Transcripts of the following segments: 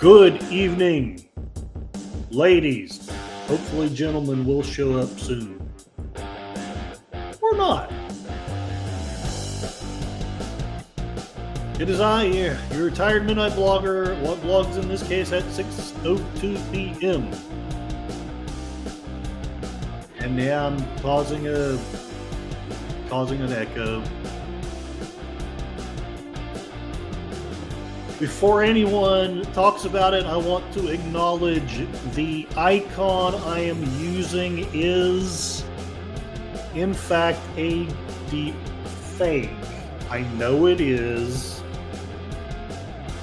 Good evening, ladies. Hopefully gentlemen will show up soon. Or not. It is I, your retired midnight blogger, what blogs in this case at 6:02 p.m. And yeah, I'm causing an echo. Before anyone talks about it, I want to acknowledge the icon I am using is, in fact, a deep fake. I know it is.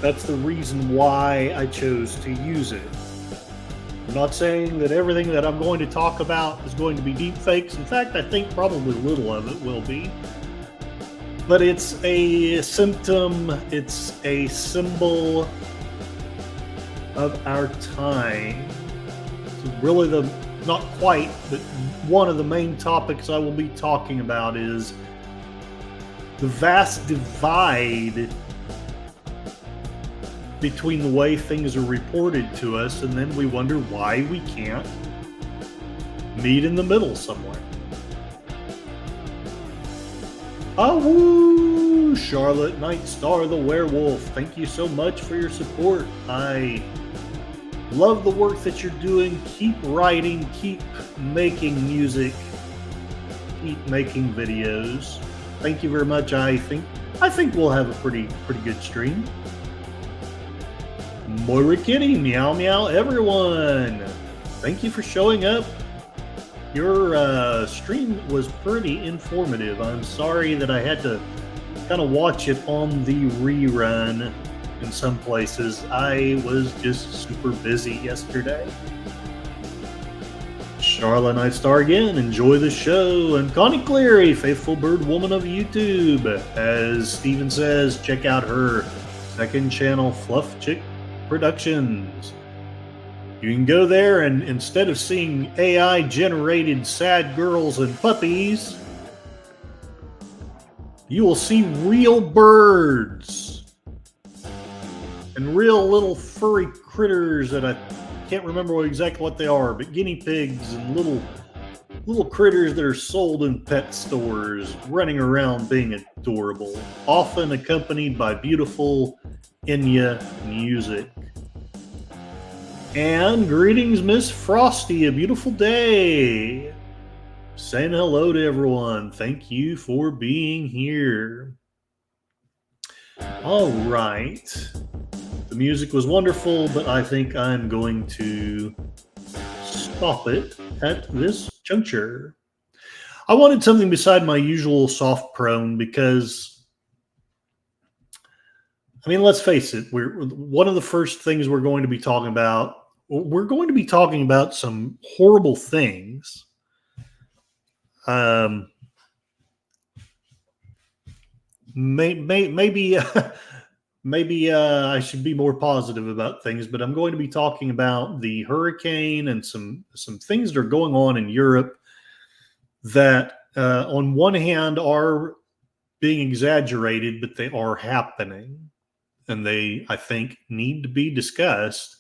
That's the reason why I chose to use it. I'm not saying that everything that I'm going to talk about is going to be deep fakes. In fact, I think probably little of it will be. But it's a symptom, it's a symbol of our time. So really not quite, but one of the main topics I will be talking about is the vast divide between the way things are reported to us, and then we wonder why we can't meet in the middle somewhere. Woo! Charlotte Nightstar the Werewolf, thank you so much for your support. I love the work that you're doing. Keep writing, keep making music, keep making videos. Thank you very much. I think we'll have a pretty good stream. Moira Kitty, meow meow everyone. Thank you for showing up. Your stream was pretty informative. I'm sorry that I had to kind of watch it on the rerun in some places. I was just super busy yesterday. Charlotte Nightstar again, enjoy the show. And Connie Cleary, faithful bird woman of YouTube. As Steven says, check out her second channel, Fluff Chick Productions. You can go there and instead of seeing AI generated sad girls and puppies, you will see real birds and real little furry critters that I can't remember exactly what they are, but guinea pigs and little critters that are sold in pet stores running around being adorable, often accompanied by beautiful Enya music. And greetings, Miss Frosty, a beautiful day. Saying hello to everyone. Thank you for being here. All right. The music was wonderful, but I think I'm going to stop it at this juncture. I wanted something beside my usual soft prone because, I mean, let's face it, one of the first things we're going to be talking about some horrible things. Maybe I should be more positive about things, but I'm going to be talking about the hurricane and some things that are going on in Europe that, on one hand, are being exaggerated, but they are happening. And they, I think, need to be discussed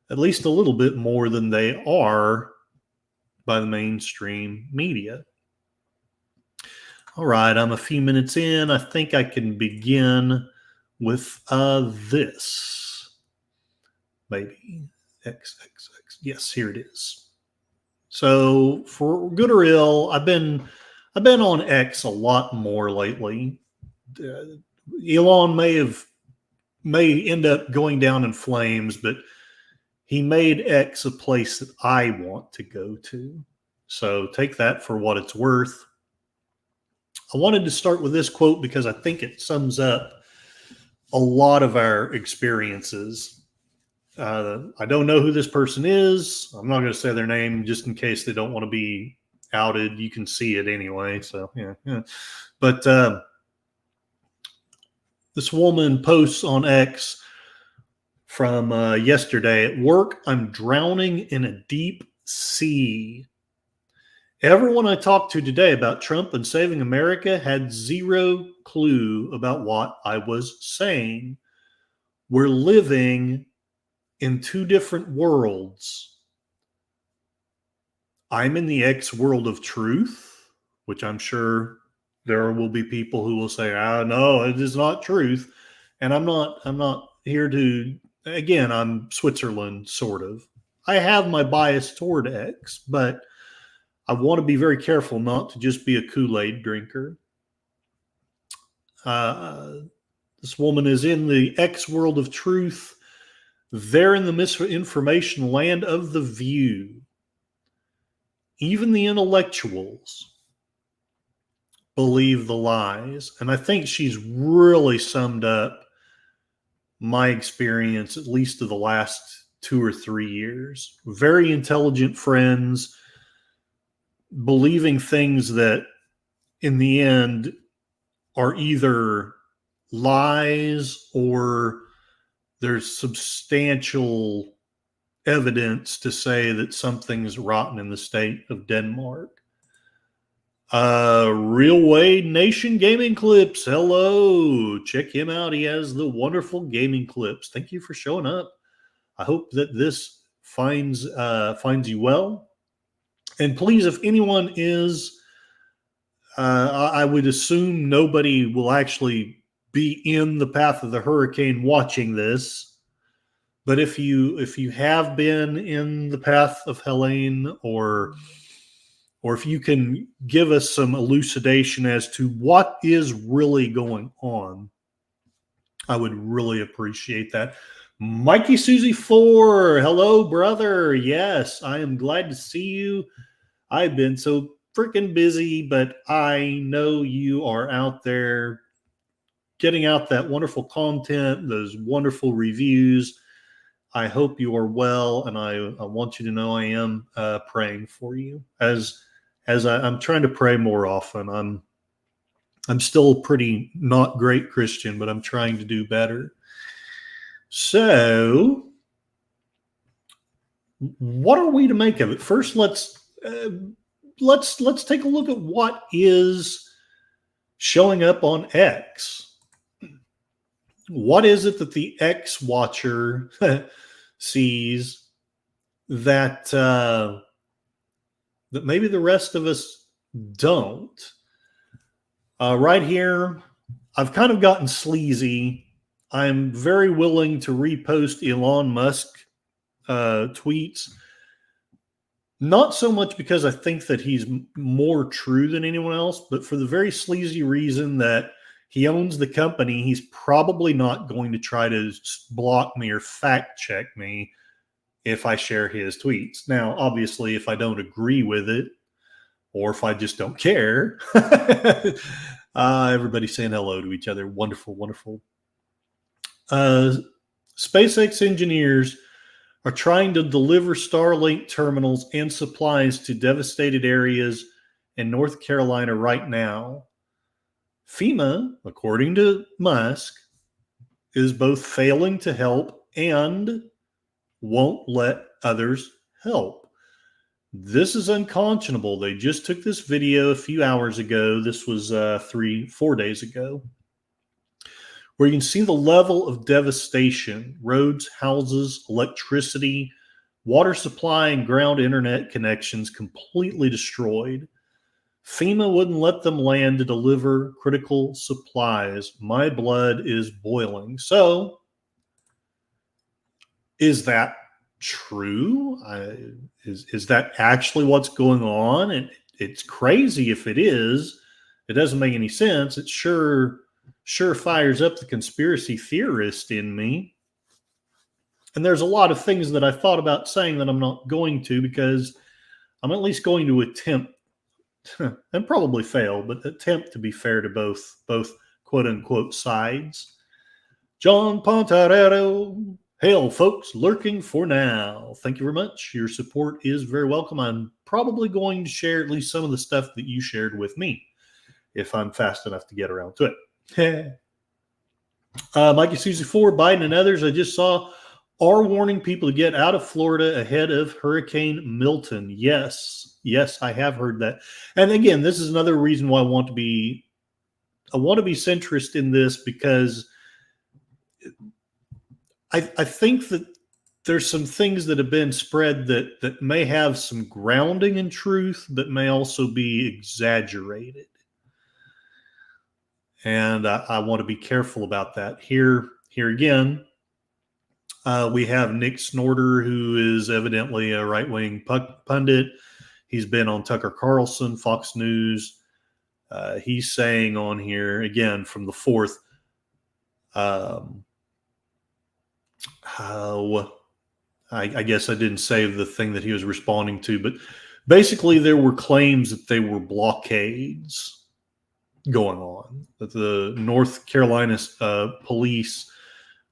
at least a little bit more than they are by the mainstream media. All right, I'm a few minutes in. I think I can begin with this. Maybe XXX. Yes, here it is. So for good or ill, I've been on X a lot more lately. Elon may end up going down in flames, but he made X a place that I want to go to. So take that for what it's worth. I wanted to start with this quote because I think it sums up a lot of our experiences. I don't know who this person is. I'm not going to say their name just in case they don't want to be outed. You can see it anyway. So, yeah. But this woman posts on X from yesterday. At work, I'm drowning in a deep sea. Everyone I talked to today about Trump and saving America had zero clue about what I was saying. We're living in two different worlds. I'm in the X world of truth, which I'm sure there will be people who will say, no, it is not truth. And I'm not here to, again, I'm Switzerland, sort of. I have my bias toward X, but I want to be very careful not to just be a Kool-Aid drinker. This woman is in the X world of truth. They're in the misinformation land of the view. Even the intellectuals believe the lies. And I think she's really summed up my experience, at least of the last 2 or 3 years. Very intelligent friends, believing things that in the end are either lies or there's substantial evidence to say that something's rotten in the state of Denmark. Real Wade Nation Gaming Clips. Hello. Check him out. He has the wonderful gaming clips. Thank you for showing up. I hope that this finds you well. And please, if anyone is, I would assume nobody will actually be in the path of the hurricane watching this. But if you have been in the path of Helene, or if you can give us some elucidation as to what is really going on, I would really appreciate that. Mikey Susie 4, hello, brother. Yes, I am glad to see you. I've been so freaking busy, but I know you are out there getting out that wonderful content, those wonderful reviews. I hope you are well, and I want you to know I am praying for you. As I'm trying to pray more often. I'm still a pretty not great Christian, but I'm trying to do better. So, what are we to make of it? First, let's take a look at what is showing up on X. What is it that the X watcher sees that that maybe the rest of us don't? Right here, I've kind of gotten sleazy. I'm very willing to repost Elon Musk tweets. Not so much because I think that he's more true than anyone else, but for the very sleazy reason that he owns the company. He's probably not going to try to block me or fact check me if I share his tweets. Now, obviously, if I don't agree with it, or if I just don't care, everybody's saying hello to each other. Wonderful, wonderful. SpaceX engineers are trying to deliver Starlink terminals and supplies to devastated areas in North Carolina right now. FEMA, according to Musk, is both failing to help and won't let others help. This is unconscionable. They just took this video a few hours ago. This was 3-4 days ago, where you can see the level of devastation: roads, houses, electricity, water supply, and ground internet connections completely destroyed. FEMA wouldn't let them land to deliver critical supplies. My blood is boiling. So, is that true? Is that actually what's going on? And it's crazy if it is. It doesn't make any sense. It sure fires up the conspiracy theorist in me. And there's a lot of things that I thought about saying that I'm not going to, because I'm at least going to attempt, and probably fail, but attempt to be fair to both quote unquote sides. John Pontarero, hail folks, lurking for now. Thank you very much. Your support is very welcome. I'm probably going to share at least some of the stuff that you shared with me, if I'm fast enough to get around to it. Mikey Susie 4, Biden and others I just saw are warning people to get out of Florida ahead of Hurricane Milton. Yes, I have heard that. And again, this is another reason why I want to be centrist in this, because I think that there's some things that have been spread that may have some grounding in truth, but may also be exaggerated. And I want to be careful about that. Here again, we have Nick Snorter, who is evidently a right-wing pundit. He's been on Tucker Carlson, Fox News. He's saying on here, again, from the 4th, I guess I didn't save the thing that he was responding to, but basically there were claims that they were blockades going on, that the North Carolina police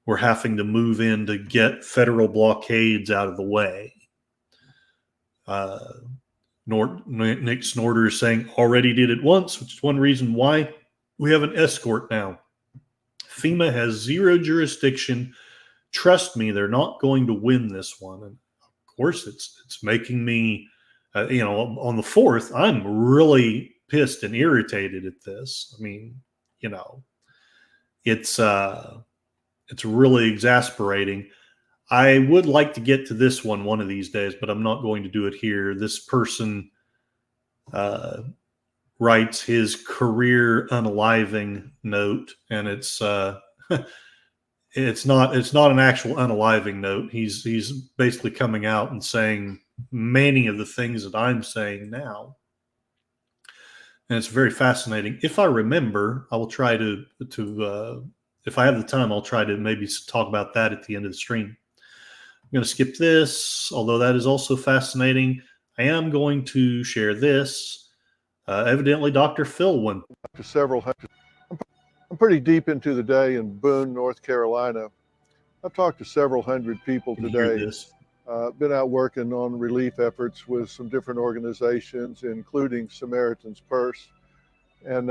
were having to move in to get federal blockades out of the way. Nick Snorter is saying, already did it once, which is one reason why we have an escort now. FEMA has zero jurisdiction. Trust me, they're not going to win this one. And of course, it's making me, on the 4th, I'm really pissed and irritated at this. I mean, it's really exasperating. I would like to get to this one of these days, but I'm not going to do it here. This person writes his career unaliving note, and it's not an actual unaliving note. He's basically coming out and saying many of the things that I'm saying now. And it's very fascinating. If I remember, I will try to if I have the time, I'll try to maybe talk about that at the end of the stream. I'm going to skip this, although that is also fascinating. I am going to share this. Evidently, Dr. Phil went to several hundred. I'm pretty deep into the day in Boone, North Carolina. I've talked to several hundred people today. Been out working on relief efforts with some different organizations, including Samaritan's Purse, and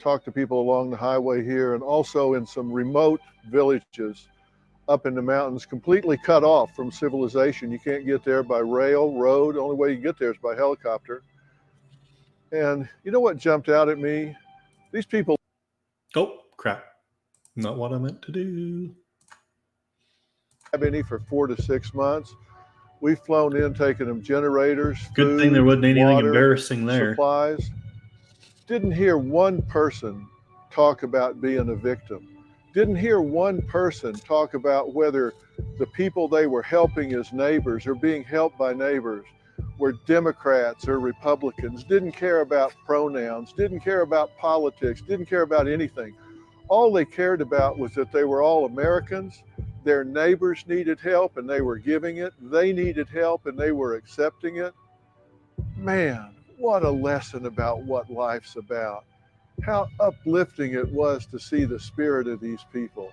talked to people along the highway here and also in some remote villages up in the mountains, completely cut off from civilization. You can't get there by rail, road. The only way you can get there is by helicopter. And you know what jumped out at me? These people. Oh, crap. Not what I meant to do. Have any for 4 to 6 months. We've flown in, taking them generators, good food, thing there wasn't anything water, embarrassing there. Supplies. Didn't hear one person talk about being a victim. Didn't hear one person talk about whether the people they were helping as neighbors or being helped by neighbors were Democrats or Republicans. Didn't care about pronouns, didn't care about politics, didn't care about anything. All they cared about was that they were all Americans. Their neighbors needed help and they were giving it. They needed help and they were accepting it. Man, what a lesson about what life's about. How uplifting it was to see the spirit of these people.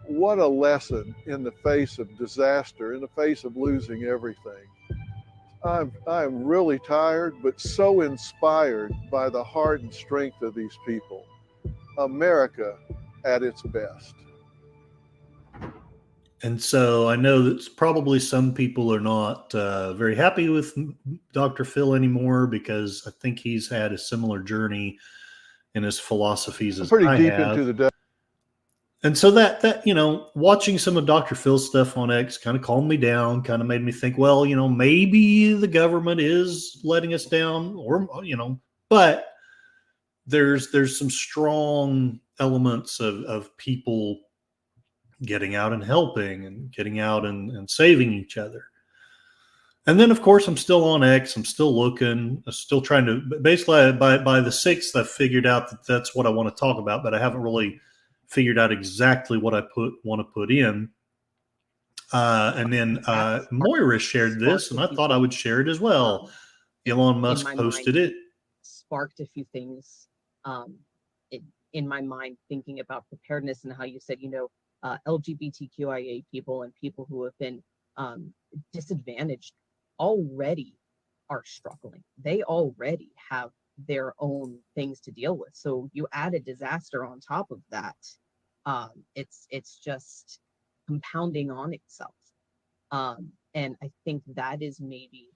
What a lesson in the face of disaster, in the face of losing everything. I'm really tired, but so inspired by the heart and strength of these people. America at its best. And so I know that probably some people are not very happy with Dr. Phil anymore, because I think he's had a similar journey in his philosophies as pretty I deep have. Into the day. And so that watching some of Dr. Phil's stuff on X kind of calmed me down, kind of made me think, well, maybe the government is letting us down, or but there's some strong elements of people getting out and helping and getting out and saving each other. And then, of course, I'm still on X. I'm still looking. I'm still trying to. Basically, by the 6th, I've figured out that that's what I want to talk about, but I haven't really figured out exactly what I want to put in. And then Moira shared this, and I thought I would share it as well. Elon Musk posted it. Sparked a few things in my mind, thinking about preparedness and how you said, LGBTQIA people and people who have been disadvantaged already are struggling. They already have their own things to deal with. So you add a disaster on top of that. It's just compounding on itself. And I think that is maybe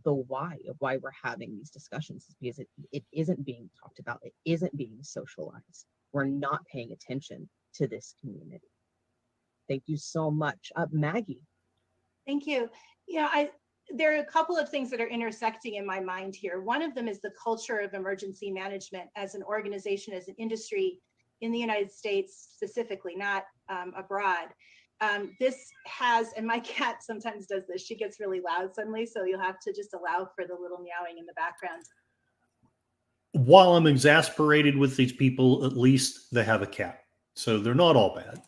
the why of why we're having these discussions, is because it isn't being talked about. It isn't being socialized. We're not paying attention to this community. Thank you so much. Maggie. Thank you. There are a couple of things that are intersecting in my mind here. One of them is the culture of emergency management as an organization, as an industry in the United States specifically, not abroad. This has, and my cat sometimes does this, she gets really loud suddenly, so you'll have to just allow for the little meowing in the background. While I'm exasperated with these people, at least they have a cat, so they're not all bad.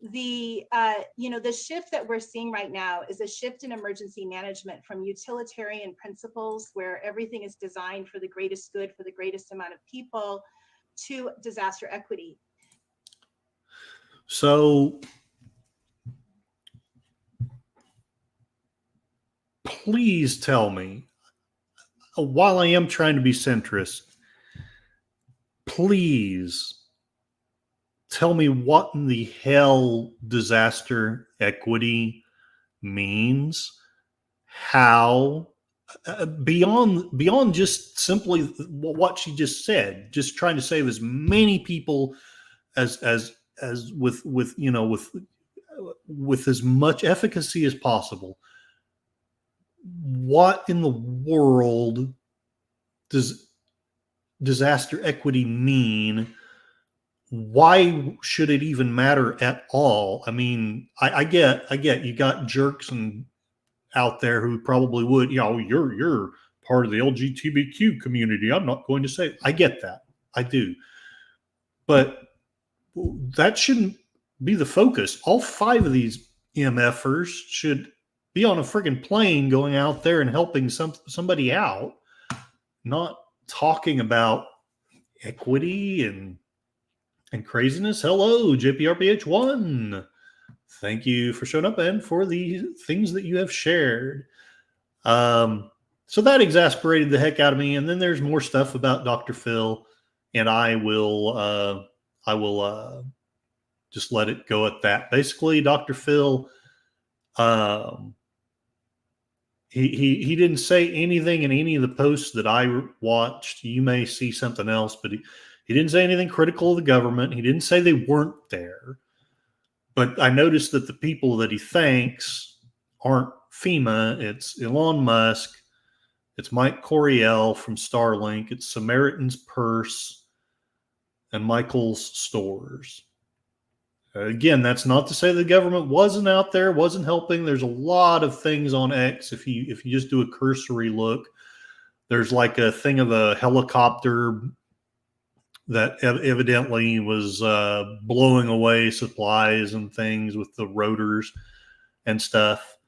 The shift that we're seeing right now is a shift in emergency management from utilitarian principles where everything is designed for the greatest good for the greatest amount of people to disaster equity. So please tell me, while I am trying to be centrist, please tell me what in the hell disaster equity means. How, beyond just simply what she just said, just trying to save as many people as with as much efficacy as possible. What in the world does disaster equity mean? Why should it even matter at all? I mean, I get you got jerks and out there who probably would, you're part of the LGBTQ community. I'm not going to say, I get that. I do. But that shouldn't be the focus. All 5 of these EMFers should be on a friggin' plane going out there and helping somebody out, not talking about equity and craziness. Hello, JPRPH1. Thank you for showing up and for the things that you have shared. So that exasperated the heck out of me. And then there's more stuff about Dr. Phil, and I will just let it go at that. Basically, Dr. Phil, he didn't say anything in any of the posts that I watched. You may see something else, but he didn't say anything critical of the government. He didn't say they weren't there. But I noticed that the people that he thanks aren't FEMA. It's Elon Musk. It's Mike Coriel from Starlink. It's Samaritan's Purse and Michael's Stores. Again, that's not to say the government wasn't out there, wasn't helping. There's a lot of things on X. If you just do a cursory look, there's like a thing of a helicopter that evidently was blowing away supplies and things with the rotors and stuff.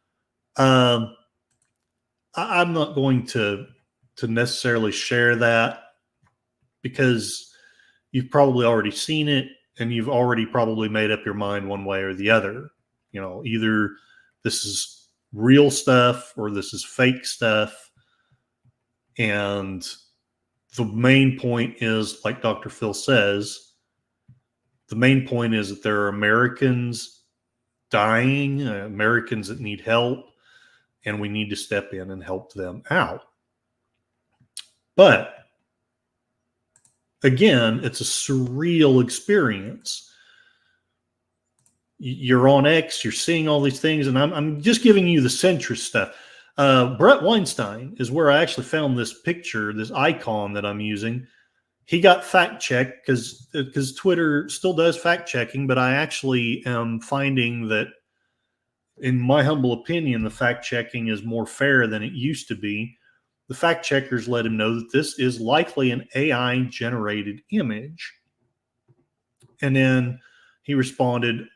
I'm not going to necessarily share that because you've probably already seen it and you've already probably made up your mind one way or the other. Either this is real stuff or this is fake stuff. And the main point is, like Dr. Phil says, the main point is that there are Americans dying, Americans that need help, and we need to step in and help them out. But again, it's a surreal experience. You're on X, you're seeing all these things, and I'm just giving you the centrist stuff. Brett Weinstein is where I actually found this picture, this icon that I'm using. He got fact checked because Twitter still does fact checking, but I actually am finding that, in my humble opinion, the fact checking is more fair than it used to be. The fact checkers let him know that this is likely an AI generated image. And then he responded,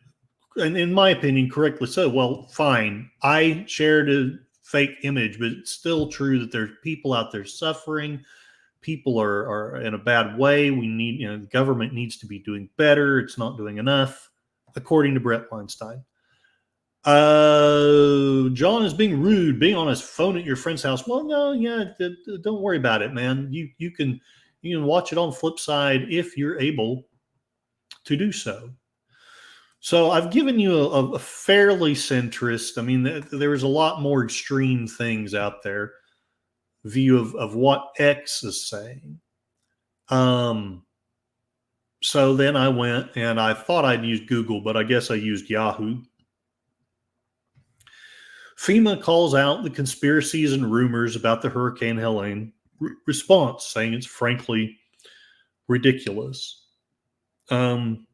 and in my opinion, correctly so, well, fine. I shared a fake image, but it's still true that there's people out there suffering. People are in a bad way. We need, the government needs to be doing better. It's not doing enough, according to Brett Weinstein. John is being rude, being on his phone at your friend's house. Well, no, yeah, don't worry about it, man. You can watch it on Flipside if you're able to do so. So I've given you a fairly centrist. I mean, there's a lot more extreme things out there. View of what X is saying. So then I went and I thought I'd use Google, but I guess I used Yahoo. FEMA calls out the conspiracies and rumors about the Hurricane Helene response, saying it's frankly ridiculous. FEMA.gov,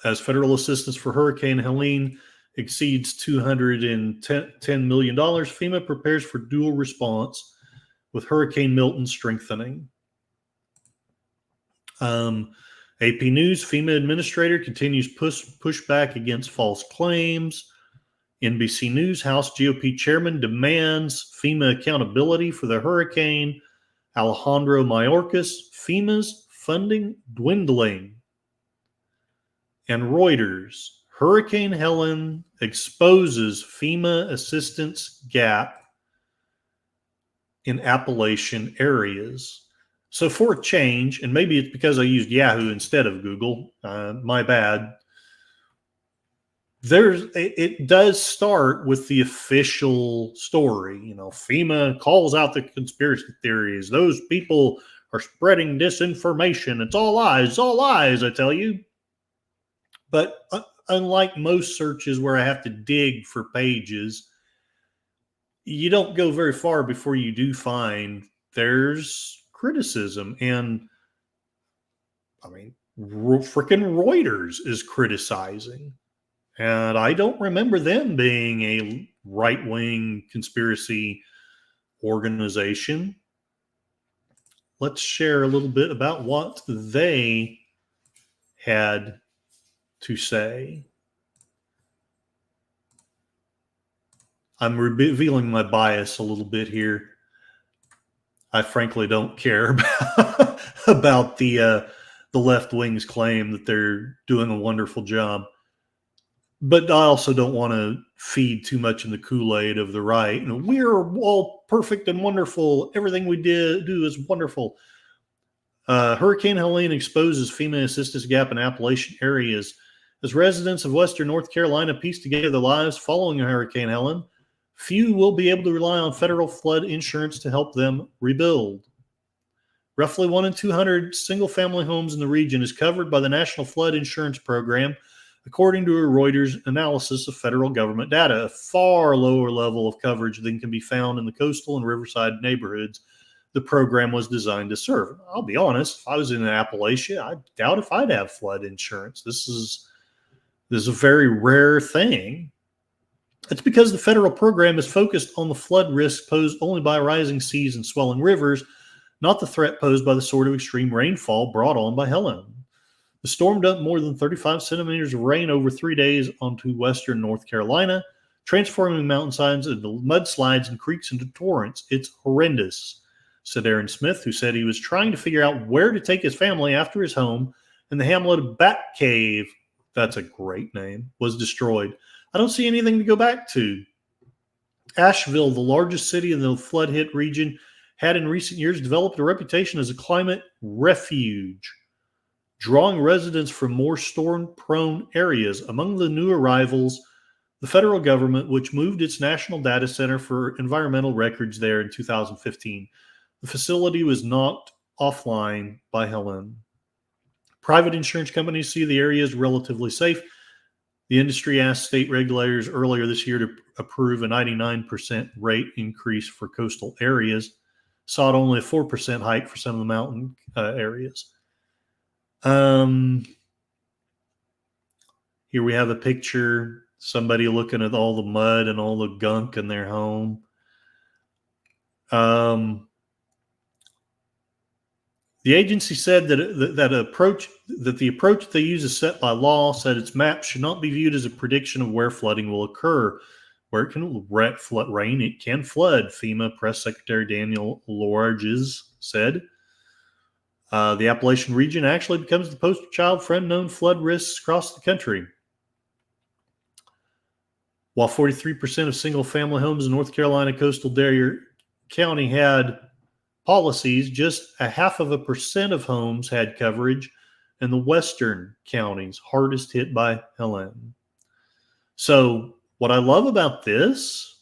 as federal assistance for Hurricane Helene exceeds $210 million, FEMA prepares for dual response with Hurricane Milton strengthening. AP News, FEMA administrator continues pushback against false claims. NBC News, House GOP chairman demands FEMA accountability for the hurricane. Alejandro Mayorkas, FEMA's funding dwindling. And Reuters, Hurricane Helene exposes FEMA assistance gap in Appalachian areas. So for a change, and maybe it's because I used Yahoo instead of Google, my bad. It does start with the official story. You know, FEMA calls out the conspiracy theories. Those people are spreading disinformation. It's all lies, I tell you. But unlike most searches where I have to dig for pages, you don't go very far before you do find there's criticism. And I mean, freaking Reuters is criticizing. And I don't remember them being a right-wing conspiracy organization. Let's share a little bit about what they had to say. I'm revealing my bias a little bit here. I frankly don't care about the left wing's claim that they're doing a wonderful job. But I also don't want to feed too much in the Kool-Aid of the right. You know, we're all perfect and wonderful. Everything we do is wonderful. Hurricane Helene exposes FEMA assistance gap in Appalachian areas. As residents of Western North Carolina piece together their lives following Hurricane Helene, few will be able to rely on federal flood insurance to help them rebuild. Roughly 1 in 200 single-family homes in the region is covered by the National Flood Insurance Program, according to a Reuters analysis of federal government data, a far lower level of coverage than can be found in the coastal and riverside neighborhoods the program was designed to serve. I'll be honest, if I was in Appalachia, I doubt if I'd have flood insurance. This is a very rare thing. It's because the federal program is focused on the flood risk posed only by rising seas and swelling rivers, not the threat posed by the sort of extreme rainfall brought on by Helene. The storm dumped more than 35 centimeters of rain over 3 days onto western North Carolina, transforming mountainsides into mudslides and creeks into torrents. It's horrendous, said Aaron Smith, who said he was trying to figure out where to take his family after his home in the hamlet of Bat Cave, that's a great name, was destroyed. I don't see anything to go back to. Asheville, the largest city in the flood-hit region, had in recent years developed a reputation as a climate refuge, drawing residents from more storm-prone areas. Among the new arrivals, the federal government, which moved its national data center for environmental records there in 2015. The facility was knocked offline by Helene. Private insurance companies see the area as relatively safe. The industry asked state regulators earlier this year to approve a 99% rate increase for coastal areas, sought only a 4% hike for some of the mountain areas. Here we have a picture, somebody looking at all the mud and all the gunk in their home. The agency said that the approach they use is set by law, said its map should not be viewed as a prediction of where flooding will occur. Where it can rain, it can flood, FEMA Press Secretary Daniel Lorges said. The Appalachian region actually becomes the poster child for unknown flood risks across the country. While 43% of single-family homes in North Carolina coastal Dare County had policies, just 0.5% of homes had coverage in the western counties hardest hit by Helene. So what I love about this,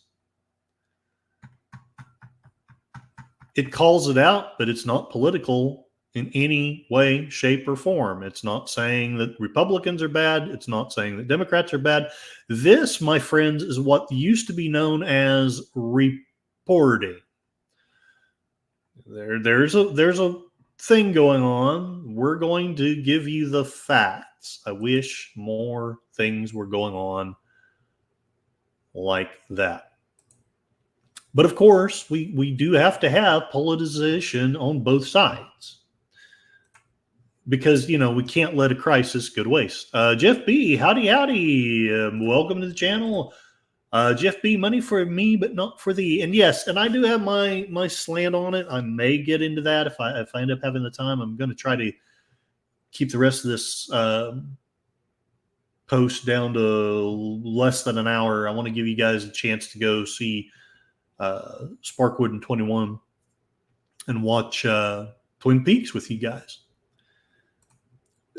it calls it out, but it's not political. in any way, shape, or form. It's not saying that Republicans are bad. It's not saying that Democrats are bad. This, my friends, is what used to be known as reporting. There's a thing going on. We're going to give you the facts. I wish more things were going on like that. But of course, we do have to have politicization on both sides, because, we can't let a crisis go to waste. Jeff B, howdy. Welcome to the channel. Jeff B, money for me, but not for thee. And yes, and I do have my slant on it. I may get into that if I end up having the time. I'm going to try to keep the rest of this post down to less than an hour. I want to give you guys a chance to go see Sparkwood and 21 and watch Twin Peaks with you guys.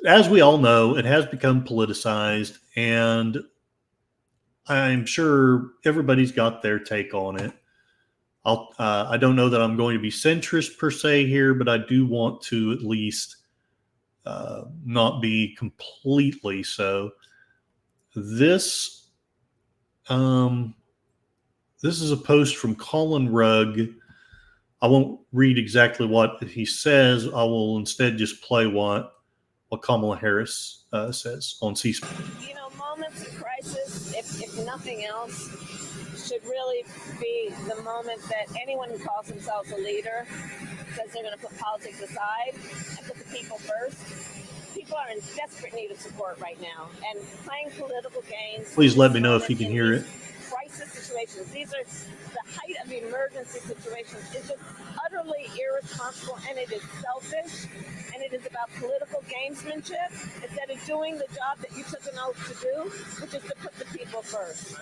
As we all know, it has become politicized, and I'm sure everybody's got their take on it. I don't know that I'm going to be centrist per se here, but I do want to at least not be completely so. This is a post from Colin Rugg. I won't read exactly what he says. I will instead just play what Kamala Harris says on C-SPAN. Moments of crisis, if nothing else, should really be the moment that anyone who calls themselves a leader says they're going to put politics aside and put the people first. People are in desperate need of support right now, and playing political games. Please let me know if you can hear it. Crisis situations. These are the height of emergency situations. It's just utterly irresponsible, and it is selfish, and it is about political gamesmanship instead of doing the job that you took an oath to do, which is to put the people first.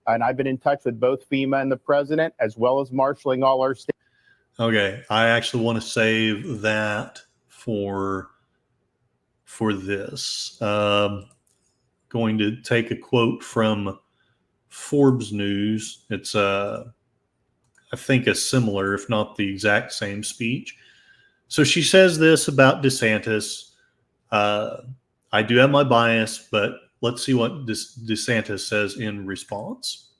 And I've been in touch with both FEMA and the president, as well as marshaling all our states. Okay, I actually want to save that for this. Going to take a quote from Forbes News. It's I think a similar, if not the exact same speech. So she says this about DeSantis. I do have my bias, but let's see what DeSantis says in response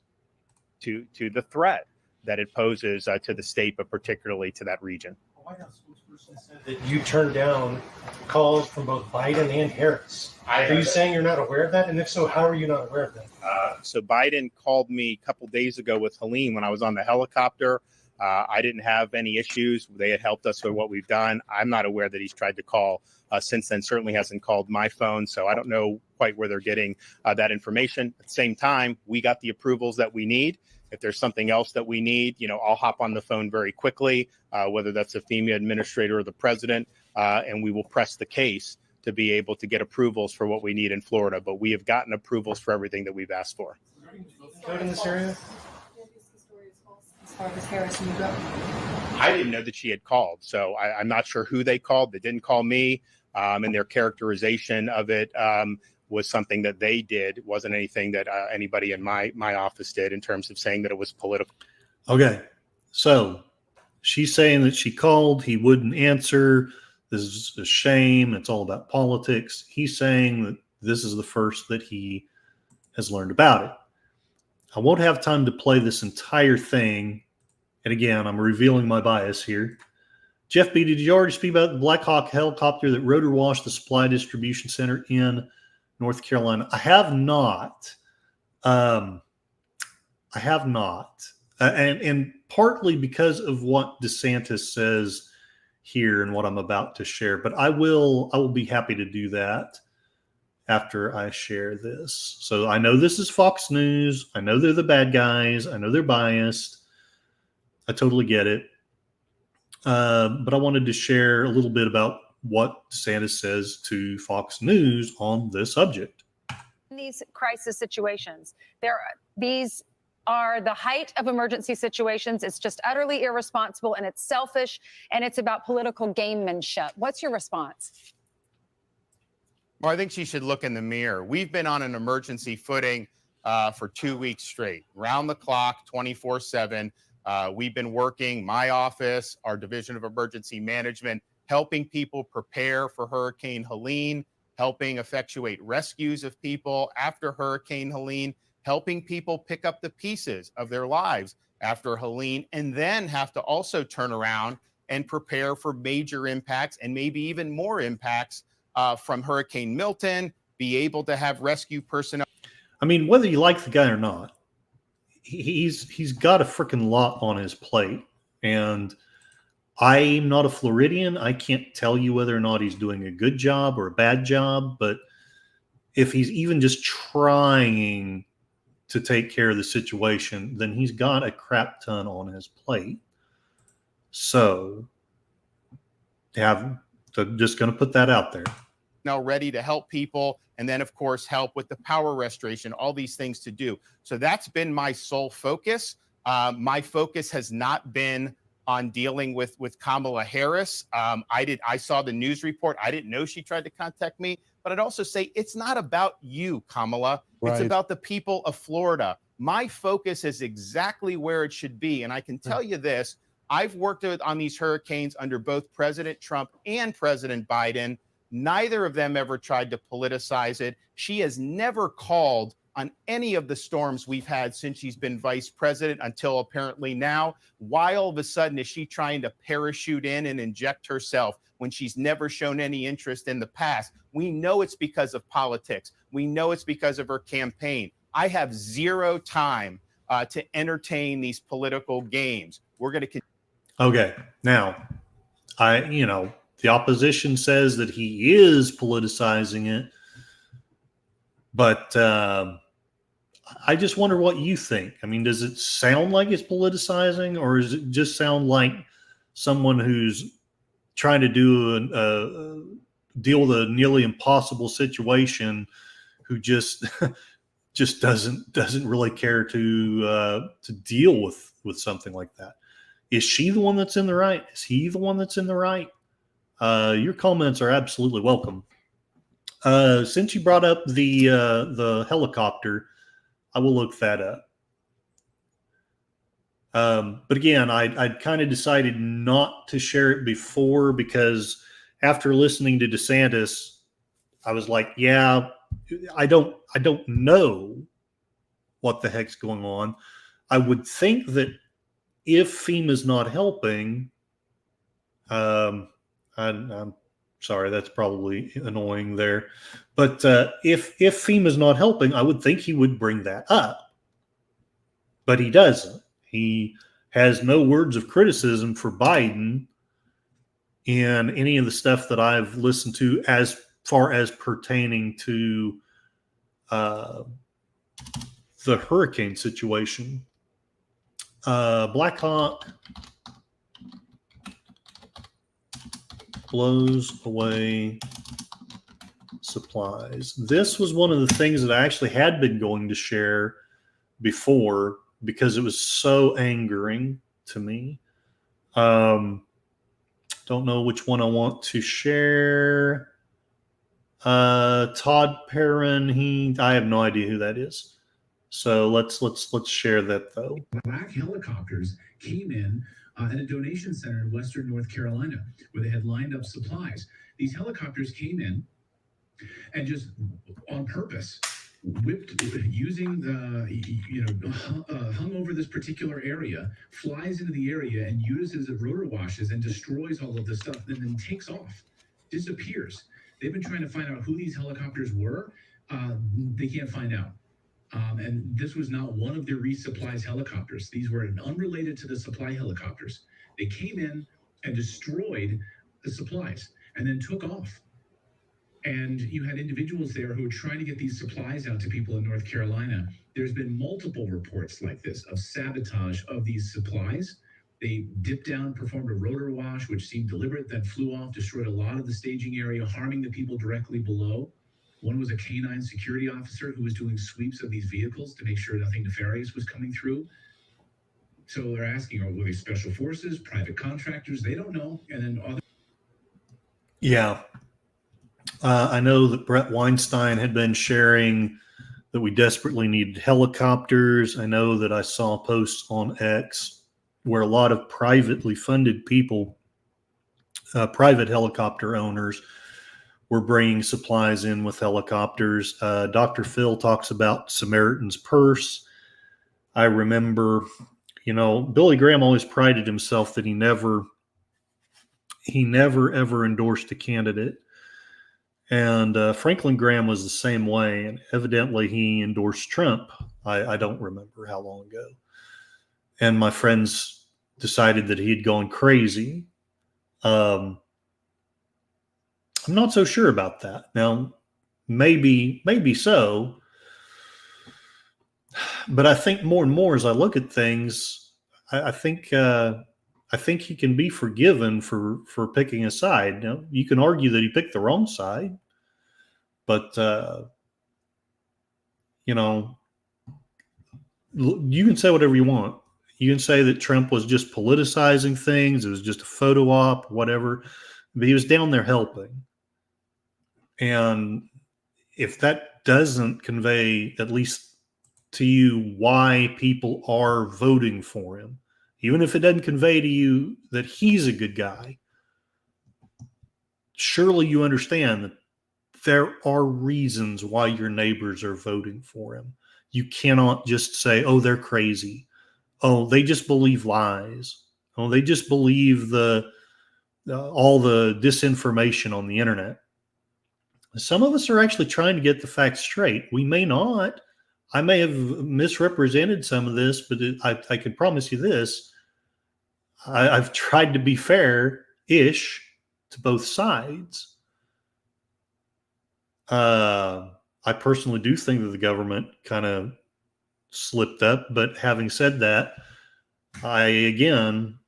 to the threat that it poses to the state, but particularly to that region. A White House spokesperson said that you turned down calls from both Biden and Harris. Are you saying you're not aware of that? And if so, how are you not aware of that? So Biden called me a couple days ago with Helene when I was on the helicopter. I didn't have any issues. They had helped us with what we've done. I'm not aware that he's tried to call since then. Certainly hasn't called my phone. So I don't know quite where they're getting that information. At the same time, we got the approvals that we need. If there's something else that we need, I'll hop on the phone very quickly, whether that's a FEMA administrator or the president, and we will press the case to be able to get approvals for what we need in Florida. But we have gotten approvals for everything that we've asked for. Code in this area? As far as Harris and you go. I didn't know that she had called, so I'm not sure who they called. They didn't call me, and their characterization of it was something that they did. It wasn't anything that anybody in my office did in terms of saying that it was political. Okay, so she's saying that she called, he wouldn't answer. This is a shame. It's all about politics. He's saying that this is the first that he has learned about it. I won't have time to play this entire thing. And again, I'm revealing my bias here. Jeff B, did you already speak about the Blackhawk helicopter that rotor washed the supply distribution center in North Carolina? I have not. And partly because of what DeSantis says here and what I'm about to share, but I will be happy to do that after I share this. So I know this is Fox News. I know they're the bad guys. I know they're biased. I totally get it. But I wanted to share a little bit about what DeSantis says to Fox News on this subject. In these crisis situations, these are the height of emergency situations. It's just utterly irresponsible, and it's selfish, and it's about political gamemanship. What's your response? Well, I think she should look in the mirror. We've been on an emergency footing for 2 weeks straight, round the clock, 24/7. We've been working, my office, our Division of Emergency Management helping people prepare for Hurricane Helene, helping effectuate rescues of people after Hurricane Helene, helping people pick up the pieces of their lives after Helene, and then have to also turn around and prepare for major impacts and maybe even more impacts from Hurricane Milton, be able to have rescue personnel. I mean, whether you like the guy or not, he's got a freaking lot on his plate. And I'm not a Floridian. I can't tell you whether or not he's doing a good job or a bad job. But if he's even just trying to take care of the situation, then he's got a crap ton on his plate. So, just going to put that out there. Now ready to help people, and then of course help with the power restoration, all these things to do. So that's been my sole focus. My focus has not been on dealing with Kamala Harris. I saw the news report. I didn't know she tried to contact me, but I'd also say it's not about you, Kamala. Right. It's about the people of Florida. My focus is exactly where it should be. And I can tell you this, I've worked on these hurricanes under both President Trump and President Biden. Neither of them ever tried to politicize it. She has never called on any of the storms we've had since she's been vice president until apparently now. Why all of a sudden is she trying to parachute in and inject herself when she's never shown any interest in the past? We know it's because of politics. We know it's because of her campaign. I have zero time to entertain these political games. We're going to. Okay. Now, the opposition says that he is politicizing it, but I just wonder what you think. I mean, does it sound like it's politicizing, or does it just sound like someone who's trying to deal with a nearly impossible situation, who just doesn't really care to deal with something like that? Is she the one that's in the right? Is he the one that's in the right? Your comments are absolutely welcome. Since you brought up the helicopter, I will look that up. But again, I'd kind of decided not to share it before, because after listening to DeSantis, I was like, yeah, I don't know what the heck's going on. I would think that if FEMA's not helping, I'm sorry, that's probably annoying there. But if FEMA's not helping, I would think he would bring that up. But he doesn't. He has no words of criticism for Biden in any of the stuff that I've listened to as far as pertaining to the hurricane situation. Blackhawk blows away supplies. This was one of the things that I actually had been going to share before, because it was so angering to me. Don't know which one I want to share. Todd Perrin, I have no idea who that is. So let's share that though. Black helicopters came in at a donation center in Western North Carolina, where they had lined up supplies. These helicopters came in and just on purpose whipped, using hung over this particular area, flies into the area and uses the rotor washes and destroys all of this stuff, and then takes off, disappears. They've been trying to find out who these helicopters were. They can't find out. And this was not one of their resupplies helicopters. These were unrelated to the supply helicopters. They came in and destroyed the supplies and then took off. And you had individuals there who were trying to get these supplies out to people in North Carolina. There's been multiple reports like this of sabotage of these supplies. They dipped down, performed a rotor wash, which seemed deliberate, then flew off, destroyed a lot of the staging area, harming the people directly below. One was a canine security officer who was doing sweeps of these vehicles to make sure nothing nefarious was coming through. So they're asking, were they special forces, private contractors? They don't know. And then other. Yeah. I know that Brett Weinstein had been sharing that we desperately needed helicopters. I know that I saw posts on X where a lot of privately funded people private helicopter owners were bringing supplies in with helicopters. Dr. Phil talks about Samaritan's Purse. I remember, Billy Graham always prided himself that he never ever endorsed a candidate. And Franklin Graham was the same way. And evidently he endorsed Trump. I don't remember how long ago. And my friends decided that he had gone crazy. I'm not so sure about that. Now, maybe so. But I think more and more as I look at things, I think he can be forgiven for picking a side. Now, you can argue that he picked the wrong side, but you can say whatever you want. You can say that Trump was just politicizing things. It was just a photo op, whatever. But he was down there helping. And if that doesn't convey, at least to you, why people are voting for him, even if it doesn't convey to you that he's a good guy, surely you understand that there are reasons why your neighbors are voting for him. You cannot just say, oh, they're crazy. Oh, they just believe lies. Oh, they just believe all the disinformation on the internet. Some of us are actually trying to get the facts straight. We may not. I may have misrepresented some of this, but I can promise you this. I've tried to be fair-ish to both sides. I personally do think that the government kind of slipped up, but having said that, I'm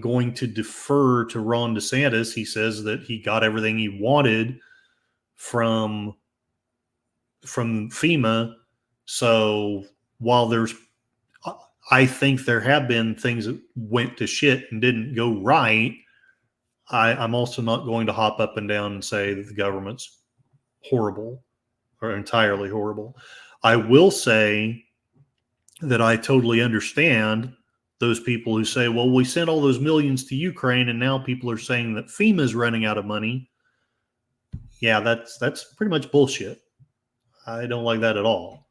going to defer to Ron DeSantis. He says that he got everything he wanted from FEMA. So while I think there have been things that went to shit and didn't go right, I'm also not going to hop up and down and say that the government's horrible or entirely horrible. I will say that I totally understand those people who say, well, we sent all those millions to Ukraine and now people are saying that FEMA is running out of money. Yeah, that's pretty much bullshit. I don't like that at all.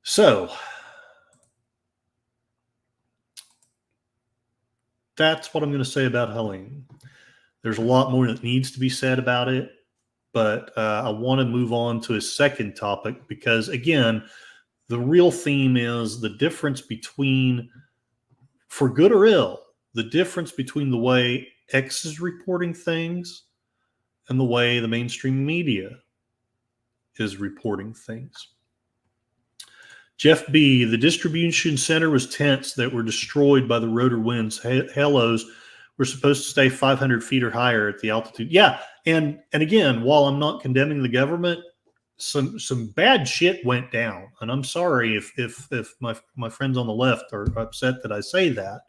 So that's what I'm going to say about Helene. There's a lot more that needs to be said about it, but I want to move on to a second topic because, again, the real theme is the difference between, for good or ill, the difference between the way X is reporting things and the way the mainstream media is reporting things. Jeff B., the distribution center was tents that were destroyed by the rotor winds. Halos were supposed to stay 500 feet or higher at the altitude. Yeah, and again, while I'm not condemning the government, some bad shit went down. And I'm sorry if my friends on the left are upset that I say that.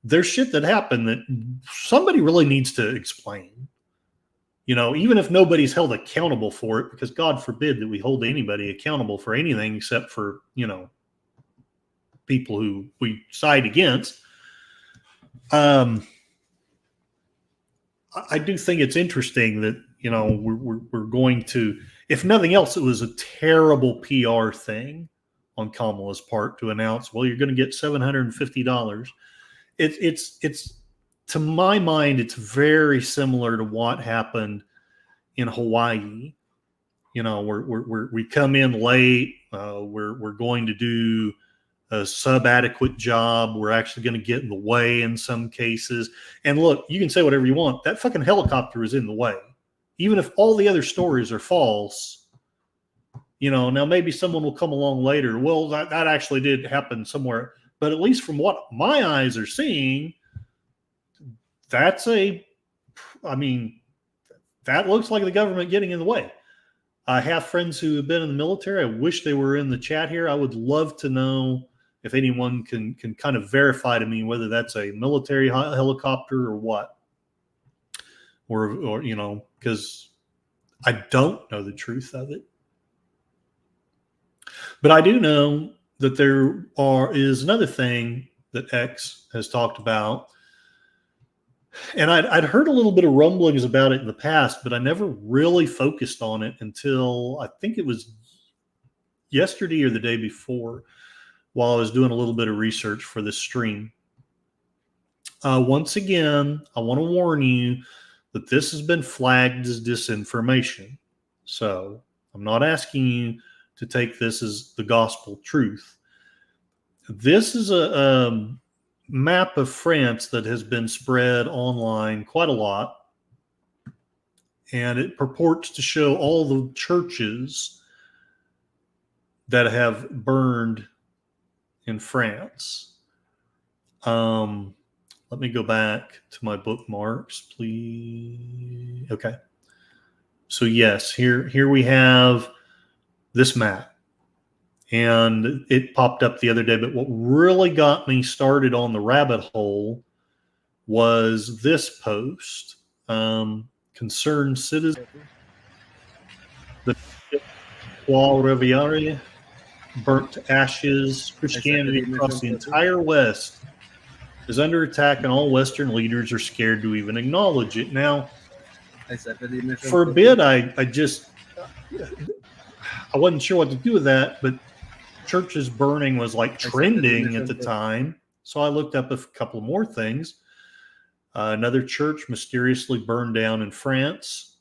There's shit that happened that somebody really needs to explain. Even if nobody's held accountable for it, because God forbid that we hold anybody accountable for anything except for, people who we side against. I do think it's interesting that, we're going to, if nothing else, it was a terrible PR thing on Kamala's part to announce, well, you're going to get $750. It's to my mind, it's very similar to what happened in Hawaii. We come in late. We're going to do a sub-adequate job. We're actually going to get in the way in some cases. And look, you can say whatever you want. That fucking helicopter is in the way. Even if all the other stories are false, now maybe someone will come along later. Well, that actually did happen somewhere. But at least from what my eyes are seeing, that looks like the government getting in the way. I have friends who have been in the military. I wish they were in the chat here. I would love to know if anyone can kind of verify to me whether that's a military helicopter or what. Or because I don't know the truth of it. But I do know that there is another thing that X has talked about And I'd heard a little bit of rumblings about it in the past, but I never really focused on it until I think it was yesterday or the day before, while I was doing a little bit of research for this stream. Once again, I want to warn you that this has been flagged as disinformation. So I'm not asking you to take this as the gospel truth. This is a map of France that has been spread online quite a lot. And it purports to show all the churches that have burned in France. Let me go back to my bookmarks, please. Okay. So yes, here we have this map. And it popped up the other day, but what really got me started on the rabbit hole was this post. Concerned citizens, the Trois Rivières burnt to ashes. Christianity across the entire West is under attack, and all Western leaders are scared to even acknowledge it. Now, for a bit, I wasn't sure what to do with that, but churches burning was like trending at the time. So I looked up a couple more things. Another church mysteriously burned down in France.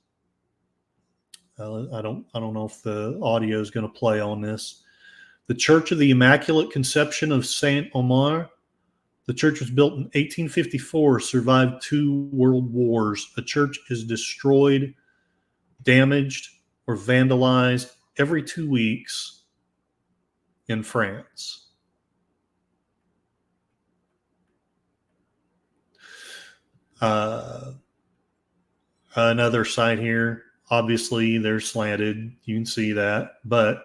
I don't know if the audio is going to play on this. The Church of the Immaculate Conception of Saint Omer. The church was built in 1854, survived 2 world wars. A church is destroyed, damaged, or vandalized every 2 weeks in France. Another site here. Obviously, they're slanted. You can see that. But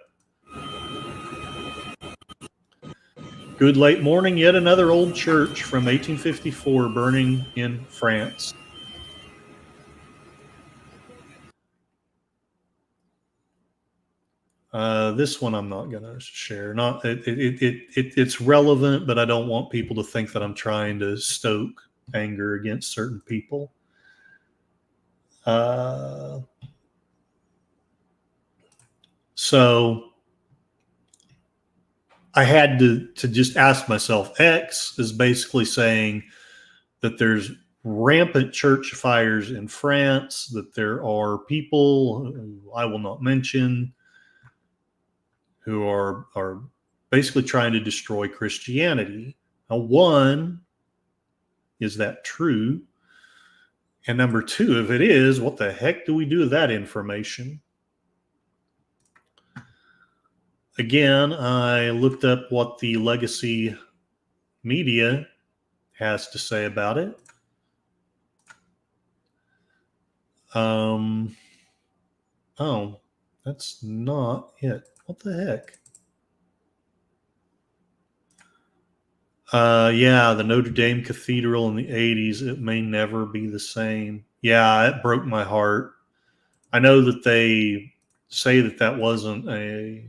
good late morning. Yet another old church from 1854 burning in France. This one I'm not going to share. It's relevant, but I don't want people to think that I'm trying to stoke anger against certain people. So I had to just ask myself, X is basically saying that there's rampant church fires in France, that there are people who I will not mention who are basically trying to destroy Christianity. Now, one, is that true? And number two, if it is, what the heck do we do with that information? Again, I looked up what the legacy media has to say about it. Oh, that's not it. What the heck? Yeah, the Notre Dame Cathedral in the 80s, it may never be the same. Yeah, it broke my heart. I know that they say that wasn't a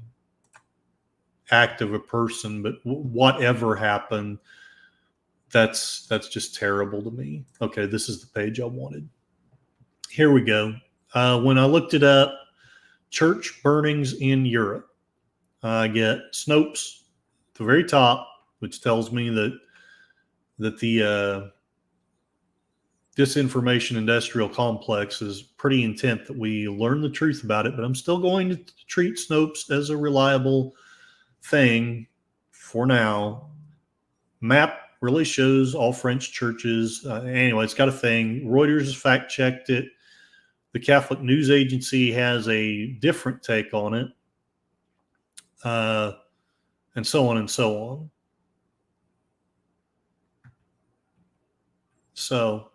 act of a person, but whatever happened, that's just terrible to me. Okay, this is the page I wanted. Here we go. When I looked it up, church burnings in Europe, I get Snopes at the very top, which tells me that the disinformation industrial complex is pretty intent that we learn the truth about it, but I'm still going to treat Snopes as a reliable thing for now. Map really shows all French churches. Anyway, it's got a thing. Reuters has fact-checked it. The Catholic News Agency has a different take on it. And so on and so on. So,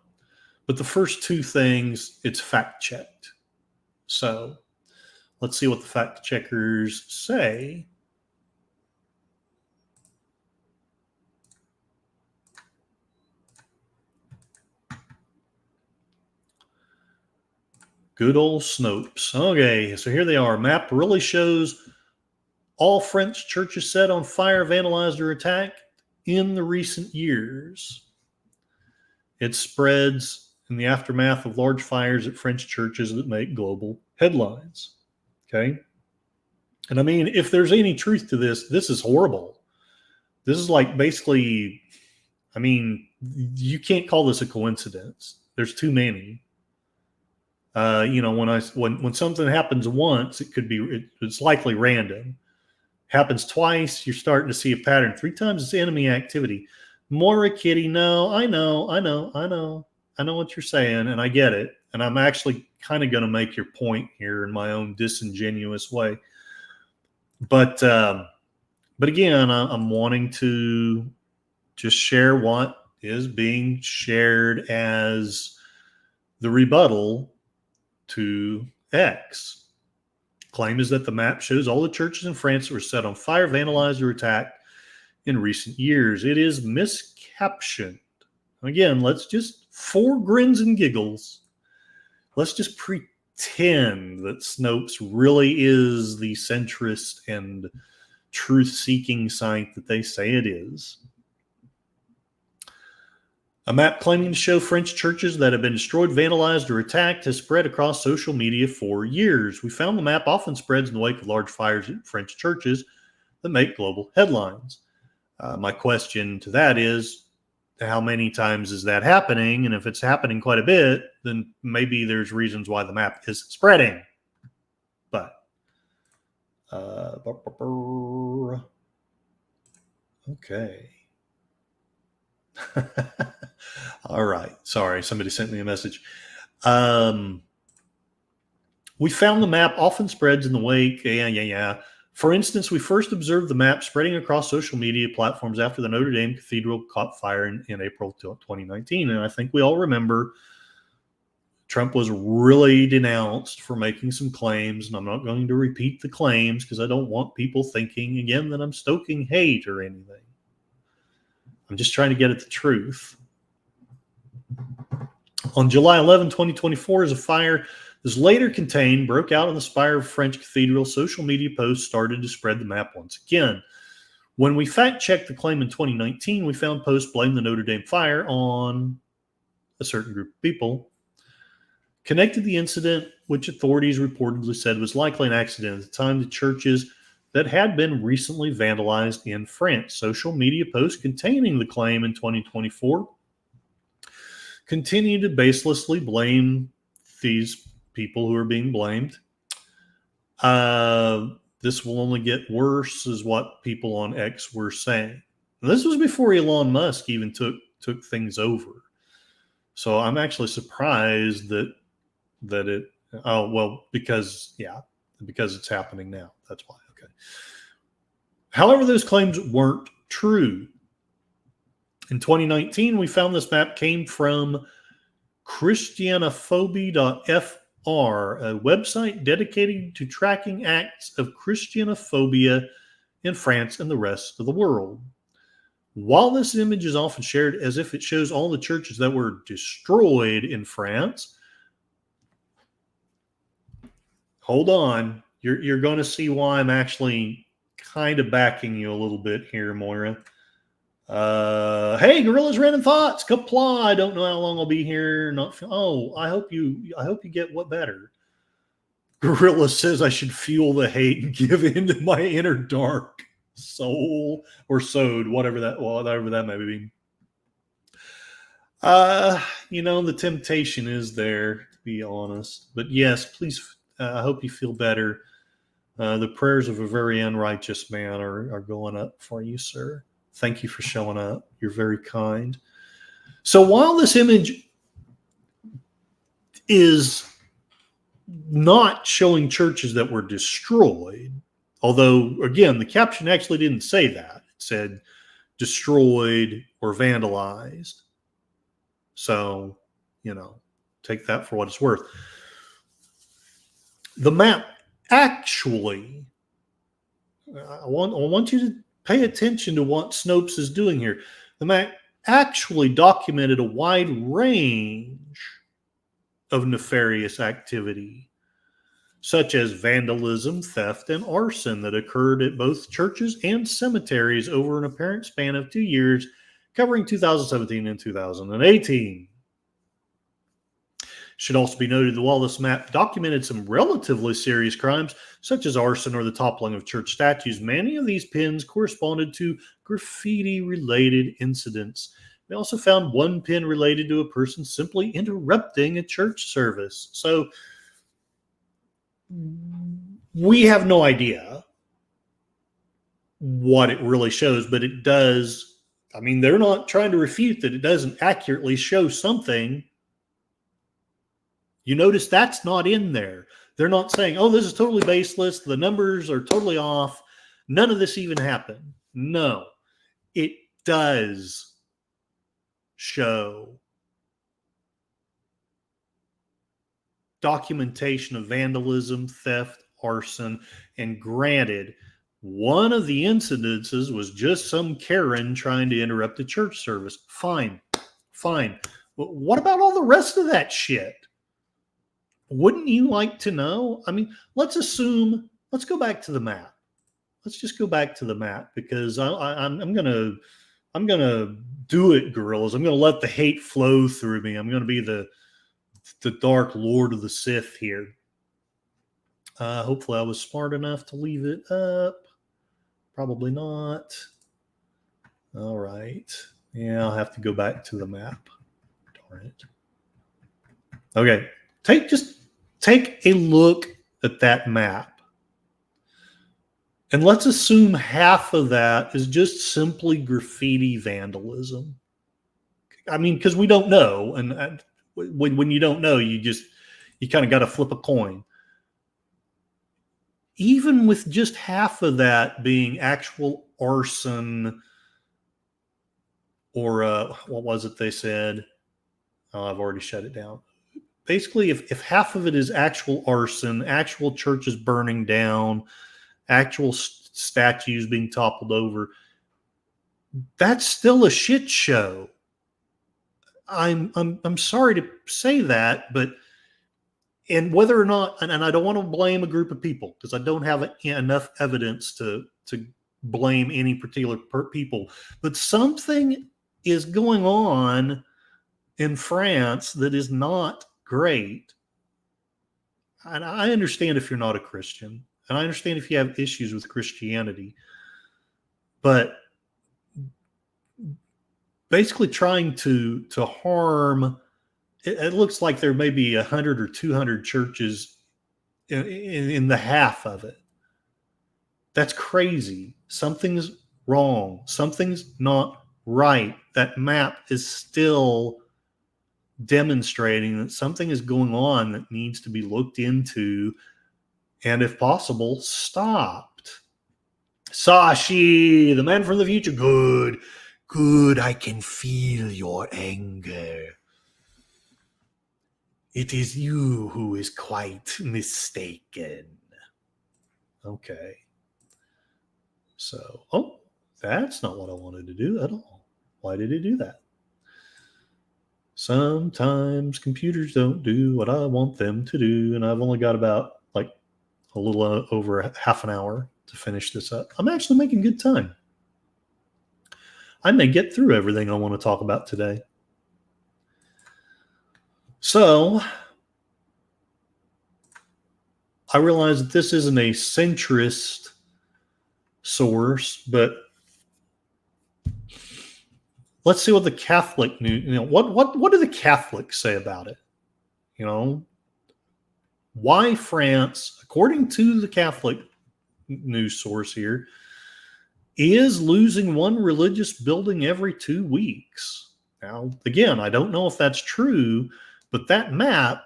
but the first two things, it's fact-checked. So, let's see what the fact-checkers say. Good old Snopes. Okay, so here they are. Map really shows all French churches set on fire, vandalized, or attacked in the recent years. It spreads in the aftermath of large fires at French churches that make global headlines. Okay. And I mean, if there's any truth to this, this is horrible. This is like basically, I mean, you can't call this a coincidence. There's too many. When something happens once, it's likely random. Happens twice, you're starting to see a pattern. 3 times it's enemy activity. Moira Kitty, no, I know what you're saying, and I get it. And I'm actually kind of going to make your point here in my own disingenuous way. But again, I'm wanting to just share what is being shared as the rebuttal to X. Claim is that the map shows all the churches in France that were set on fire, vandalized, or attacked in recent years. It is miscaptioned. Again, let's just, for grins and giggles, let's just pretend that Snopes really is the centrist and truth-seeking site that they say it is. A map claiming to show French churches that have been destroyed, vandalized, or attacked has spread across social media for years. We found the map often spreads in the wake of large fires at French churches that make global headlines. My question to that is, how many times is that happening? And if it's happening quite a bit, then maybe there's reasons why the map isn't spreading. But, okay. All right. Sorry, somebody sent me a message. We found the map often spreads in the wake. Yeah. For instance, we first observed the map spreading across social media platforms after the Notre Dame Cathedral caught fire in April 2019. And I think we all remember Trump was really denounced for making some claims. And I'm not going to repeat the claims because I don't want people thinking, again, that I'm stoking hate or anything. I'm just trying to get at the truth. On July 11, 2024, as a fire is later contained broke out in the spire of French Cathedral, social media posts started to spread the map once again. When we fact-checked the claim in 2019, we found posts blamed the Notre Dame fire on a certain group of people, connected the incident, which authorities reportedly said was likely an accident at the time, to churches that had been recently vandalized in France. Social media posts containing the claim in 2024 continue to baselessly blame these people who are being blamed. This will only get worse, is what people on X were saying. And this was before Elon Musk even took things over. So I'm actually surprised that it. Oh well, because it's happening now. That's why. Okay. However, those claims weren't true. In 2019, we found this map came from Christianophobia.fr, a website dedicated to tracking acts of Christianophobia in France and the rest of the world. While this image is often shared as if it shows all the churches that were destroyed in France, hold on, you're going to see why I'm actually kind of backing you a little bit here, Moira. Hey, Gorillas Random Thoughts, Kapla. I don't know how long I'll be here. I hope you get what better. Gorilla says I should fuel the hate and give in to my inner dark soul or sowed, whatever that may be. The temptation is there, to be honest. But yes, please, I hope you feel better. The prayers of a very unrighteous man are going up for you, sir. Thank you for showing up. You're very kind. So while this image is not showing churches that were destroyed, although, again, the caption actually didn't say that. It said destroyed or vandalized. So, take that for what it's worth. The map actually, I want you to pay attention to what Snopes is doing here. The map actually documented a wide range of nefarious activity, such as vandalism, theft, and arson that occurred at both churches and cemeteries over an apparent span of 2 years, covering 2017 and 2018. Should also be noted that while this map documented some relatively serious crimes, such as arson or the toppling of church statues, many of these pins corresponded to graffiti-related incidents. We also found one pin related to a person simply interrupting a church service. So we have no idea what it really shows, but it does. I mean, they're not trying to refute that it doesn't accurately show something. You notice that's not in there. They're not saying, oh, this is totally baseless. The numbers are totally off. None of this even happened. No, it does show documentation of vandalism, theft, arson, and granted, one of the incidences was just some Karen trying to interrupt a church service. Fine. But what about all the rest of that shit? Wouldn't you like to know? I mean, let's go back to the map. Let's just go back to the map because I'm gonna do it, gorillas. I'm gonna let the hate flow through me. I'm gonna be the dark lord of the Sith here. Hopefully I was smart enough to leave it up. Probably not. All right. Yeah, I'll have to go back to the map. Darn it. Okay. Take a look at that map. And let's assume half of that is just simply graffiti vandalism. I mean, because we don't know. And when you don't know, you kind of got to flip a coin. Even with just half of that being actual arson or what was it they said? Oh, I've already shut it down. Basically, if half of it is actual arson, actual churches burning down, actual statues being toppled over, that's still a shit show. I'm sorry to say that, but and whether or not, and I don't want to blame a group of people because I don't have enough evidence to blame any particular people, but something is going on in France that is not great. And I understand if you're not a Christian, and I understand if you have issues with Christianity, but basically trying to harm, it looks like there may be 100 or 200 churches in the half of it. That's crazy. Something's wrong. Something's not right. That map is still demonstrating that something is going on that needs to be looked into and, if possible, stopped. Sashi, the man from the future. Good, I can feel your anger. It is you who is quite mistaken. Okay. So, that's not what I wanted to do at all. Why did it do that? Sometimes computers don't do what I want them to do, and I've only got about a little over half an hour to finish this up. I'm actually making good time. I may get through everything I want to talk about today. So, I realize that this isn't a centrist source, but let's see what the Catholic news, what do the Catholics say about it? Why France, according to the Catholic news source here, is losing one religious building every 2 weeks. Now, again, I don't know if that's true, but that map,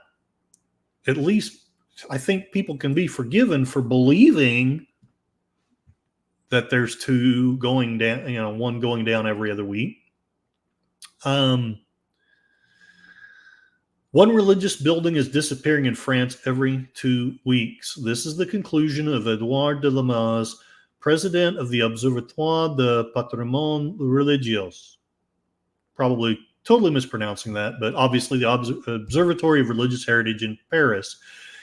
at least I think people can be forgiven for believing that there's two going down, one going down every other week. One religious building is disappearing in France every 2 weeks. This is the conclusion of Edouard de Lamaze, president of the Observatoire de Patrimoine Religieux. Probably totally mispronouncing that, but obviously the Observatory of Religious Heritage in Paris.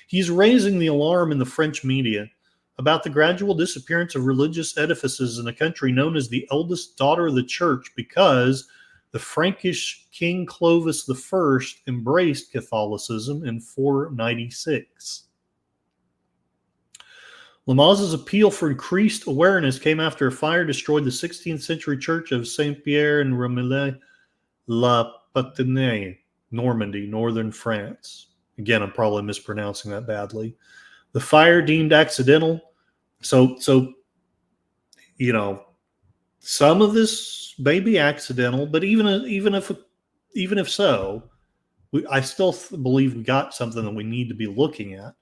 He's raising the alarm in the French media about the gradual disappearance of religious edifices in a country known as the eldest daughter of the church because The Frankish King Clovis I embraced Catholicism in 496. Lamaze's appeal for increased awareness came after a fire destroyed the 16th century church of Saint-Pierre in Ramillies-la-Paternée, Normandy, northern France. Again, I'm probably mispronouncing that badly. The fire deemed accidental. So you know, some of this may be accidental, but even if so, I still believe we got something that we need to be looking at.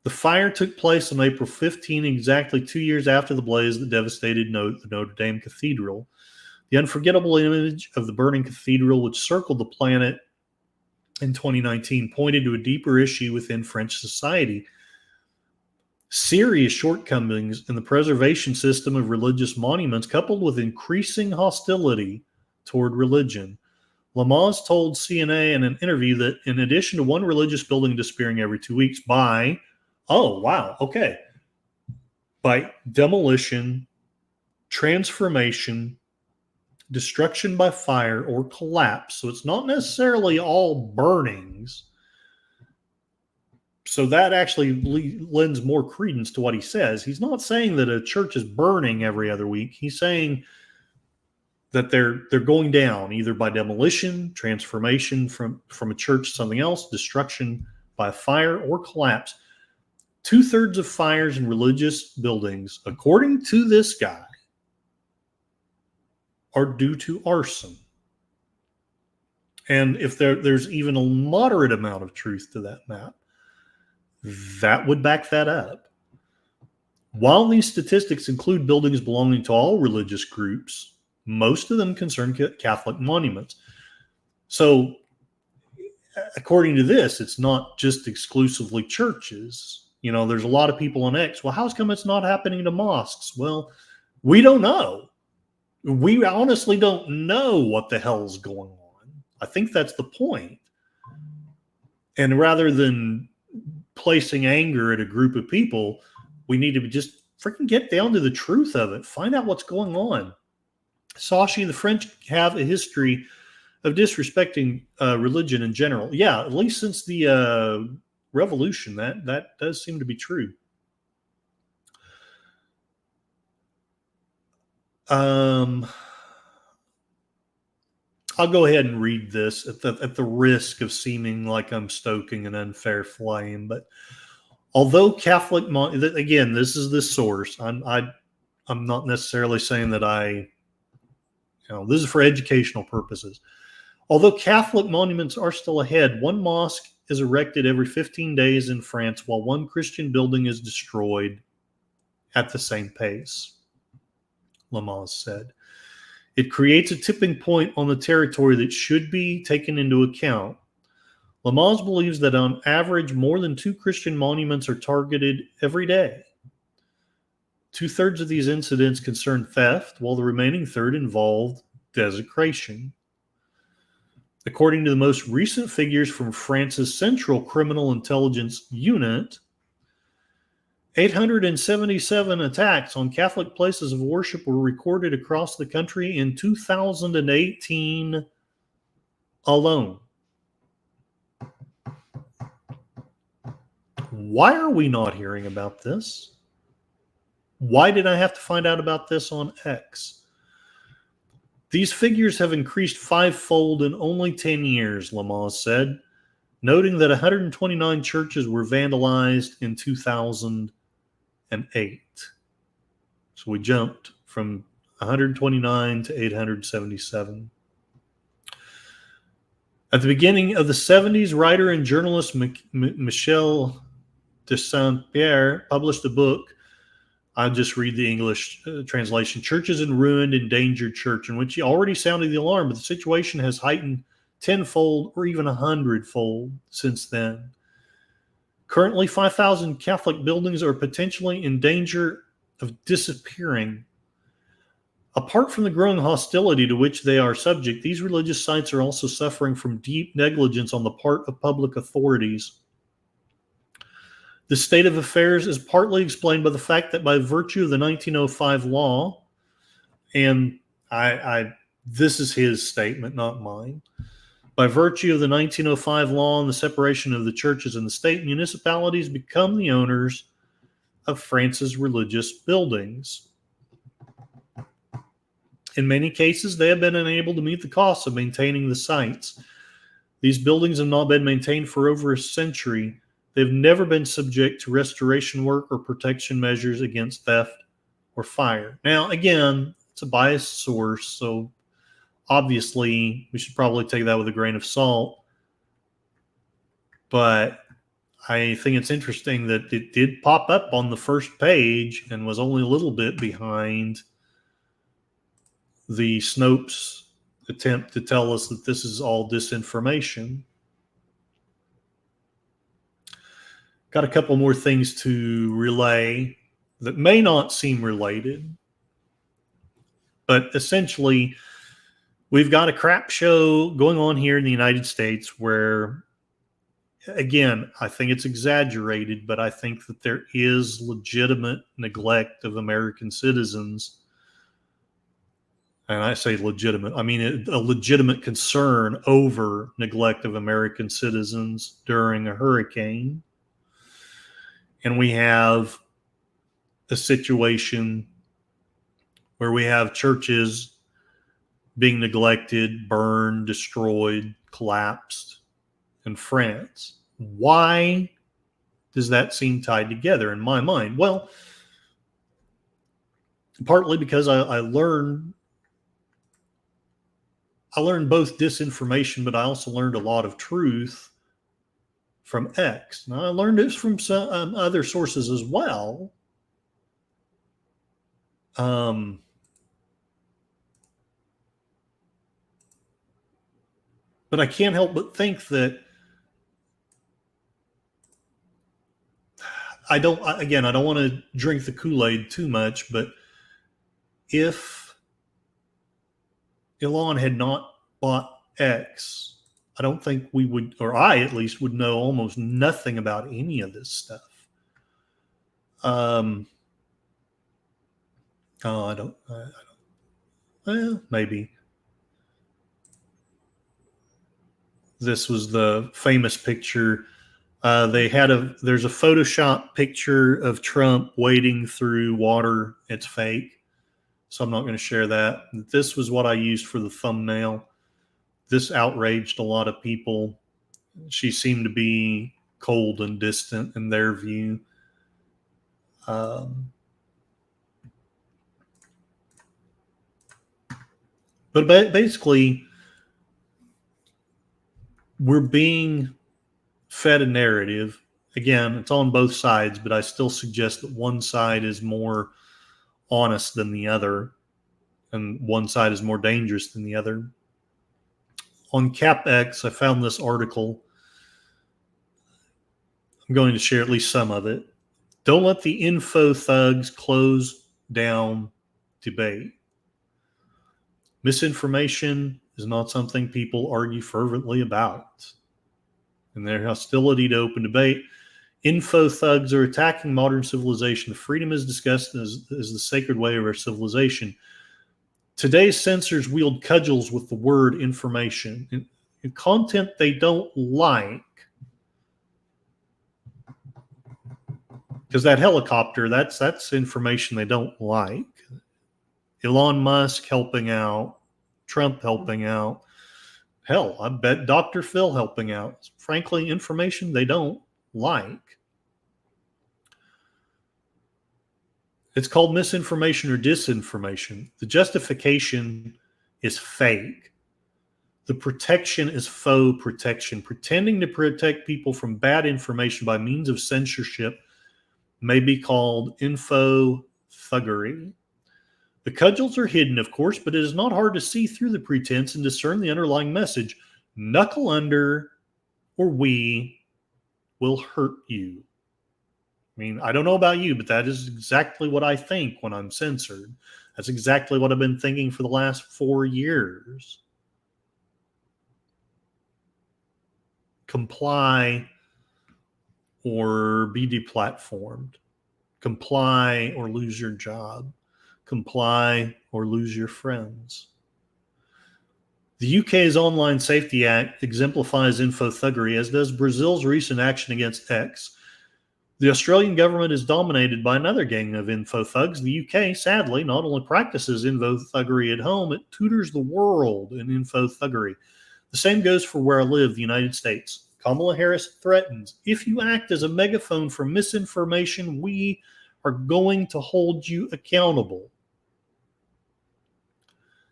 The fire took place on April 15, exactly 2 years after the blaze that devastated the Notre Dame Cathedral. The unforgettable image of the burning cathedral, which circled the planet in 2019, pointed to a deeper issue within French society. Serious shortcomings in the preservation system of religious monuments, coupled with increasing hostility toward religion. Lamaze told CNA in an interview that in addition to one religious building disappearing every 2 weeks by demolition, transformation, destruction by fire, or collapse. So it's not necessarily all burnings. So that actually lends more credence to what he says. He's not saying that a church is burning every other week. He's saying that they're going down either by demolition, transformation from a church to something else, destruction by fire, or collapse. 2/3 of fires in religious buildings, according to this guy, are due to arson. And if there's even a moderate amount of truth to that map, that would back that up. While these statistics include buildings belonging to all religious groups, most of them concern Catholic monuments. So, according to this, it's not just exclusively churches. You know, there's a lot of people on X. Well, how's come it's not happening to mosques? Well, we don't know. We honestly don't know what the hell's going on. I think that's the point. And rather than placing anger at a group of people, we need to just freaking get down to the truth of it. Find out what's going on. Sashi, the French have a history of disrespecting religion in general. Yeah, at least since the revolution, that does seem to be true. I'll go ahead and read this at the risk of seeming like I'm stoking an unfair flame. But although Catholic, again, this is the source. I'm not necessarily saying that this is for educational purposes. Although Catholic monuments are still ahead, one mosque is erected every 15 days in France, while one Christian building is destroyed at the same pace, Lamaze said. It creates a tipping point on the territory that should be taken into account. Lamaze believes that on average, more than 2 Christian monuments are targeted every day. 2/3 of these incidents concern theft, while the remaining third involved desecration. According to the most recent figures from France's Central Criminal Intelligence Unit, 877 attacks on Catholic places of worship were recorded across the country in 2018 alone. Why are we not hearing about this? Why did I have to find out about this on X? These figures have increased 5-fold in only 10 years, Lamaze said, noting that 129 churches were vandalized in 2008. So we jumped from 129 to 877. At the beginning of the 70s, writer and journalist Michel de Saint-Pierre published a book. I'll just read the English translation. Churches in Ruined, Endangered Church, in which he already sounded the alarm, but the situation has heightened 10-fold or even 100-fold since then. Currently, 5,000 Catholic buildings are potentially in danger of disappearing. Apart from the growing hostility to which they are subject, these religious sites are also suffering from deep negligence on the part of public authorities. The state of affairs is partly explained by the fact that by virtue of the 1905 law, and I This is his statement, not mine. By virtue of the 1905 law and the separation of the churches and the state, municipalities become the owners of France's religious buildings. In many cases, they have been unable to meet the costs of maintaining the sites. These buildings have not been maintained for over a century. They've never been subject to restoration work or protection measures against theft or fire. Now, again, it's a biased source, so obviously we should probably take that with a grain of salt. But I think it's interesting that it did pop up on the first page and was only a little bit behind the Snopes attempt to tell us that this is all disinformation. Got a couple more things to relay that may not seem related, but essentially we've got a crap show going on here in the United States where, again, I think it's exaggerated, but I think that there is legitimate neglect of American citizens. And I say legitimate, I mean a legitimate concern over neglect of American citizens during a hurricane. And we have a situation where we have churches being neglected, burned, destroyed, collapsed in France. Why does that seem tied together in my mind? Well, partly because I learned both disinformation, but I also learned a lot of truth from X. Now, I learned this from some other sources as well. But I can't help but think that I don't want to drink the Kool-Aid too much, but if Elon had not bought X, I don't think we would, or I at least would know almost nothing about any of this stuff. I don't, well, maybe. This was the famous picture. There's a Photoshop picture of Trump wading through water. It's fake, so I'm not going to share that. This was what I used for the thumbnail. This outraged a lot of people. She seemed to be cold and distant in their view. But basically, we're being fed a narrative. Again, it's on both sides, but I still suggest that one side is more honest than the other, and one side is more dangerous than the other. On CapX, I found this article. I'm going to share at least some of it. Don't let the info thugs close down debate. Misinformation is not something people argue fervently about. In their hostility to open debate, info thugs are attacking modern civilization. Freedom is discussed as the sacred way of our civilization. Today's censors wield cudgels with the word information. In content they don't like, because that helicopter, that's information they don't like. Elon Musk helping out, Trump helping out. Hell, I bet Dr. Phil helping out. Frankly, information they don't like. It's called misinformation or disinformation. The justification is fake. The protection is faux protection. Pretending to protect people from bad information by means of censorship may be called info thuggery. The cudgels are hidden, of course, but it is not hard to see through the pretense and discern the underlying message. Knuckle under, or we will hurt you. I mean, I don't know about you, but that is exactly what I think when I'm censored. That's exactly what I've been thinking for the last 4 years. Comply or be deplatformed. Comply or lose your job. Comply or lose your friends. The UK's Online Safety Act exemplifies info-thuggery, as does Brazil's recent action against X. The Australian government is dominated by another gang of info-thugs. The UK, sadly, not only practices info-thuggery at home, it tutors the world in info-thuggery. The same goes for where I live, the United States. Kamala Harris threatens, if you act as a megaphone for misinformation, we are going to hold you accountable.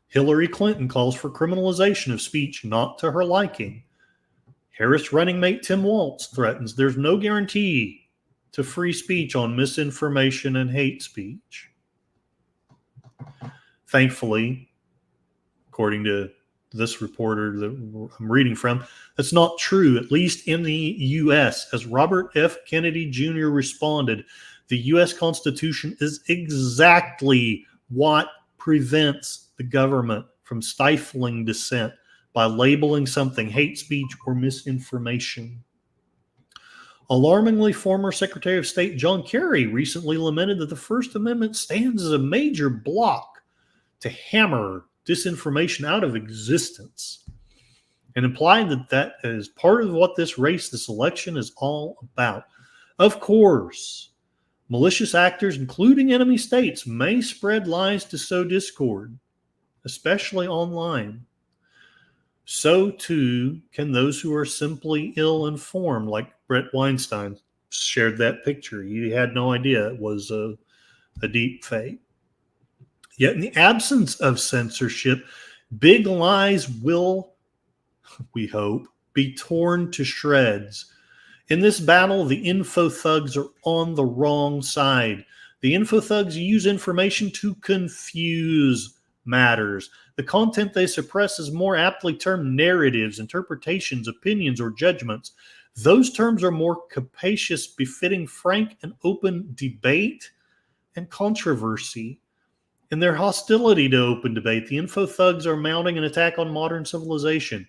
Hillary Clinton calls for criminalization of speech not to her liking. Harris running mate Tim Walz threatens there's no guarantee to free speech on misinformation and hate speech. Thankfully, according to this reporter that I'm reading from, that's not true, at least in the U.S. As Robert F. Kennedy Jr. responded, the U.S. Constitution is exactly what prevents the government from stifling dissent by labeling something hate speech or misinformation. Alarmingly, former Secretary of State John Kerry recently lamented that the First Amendment stands as a major block to hammer disinformation out of existence, and implied that that is part of what this race, this election, is all about. Of course, malicious actors, including enemy states, may spread lies to sow discord, especially online. So too can those who are simply ill-informed, like Brett Weinstein shared that picture. He had no idea it was a deep fake. Yet in the absence of censorship, big lies will, we hope, be torn to shreds. In this battle, the info thugs are on the wrong side. The info thugs use information to confuse matters. The content they suppress is more aptly termed narratives, interpretations, opinions, or judgments. Those terms are more capacious, befitting frank and open debate and controversy. In their hostility to open debate, the info thugs are mounting an attack on modern civilization.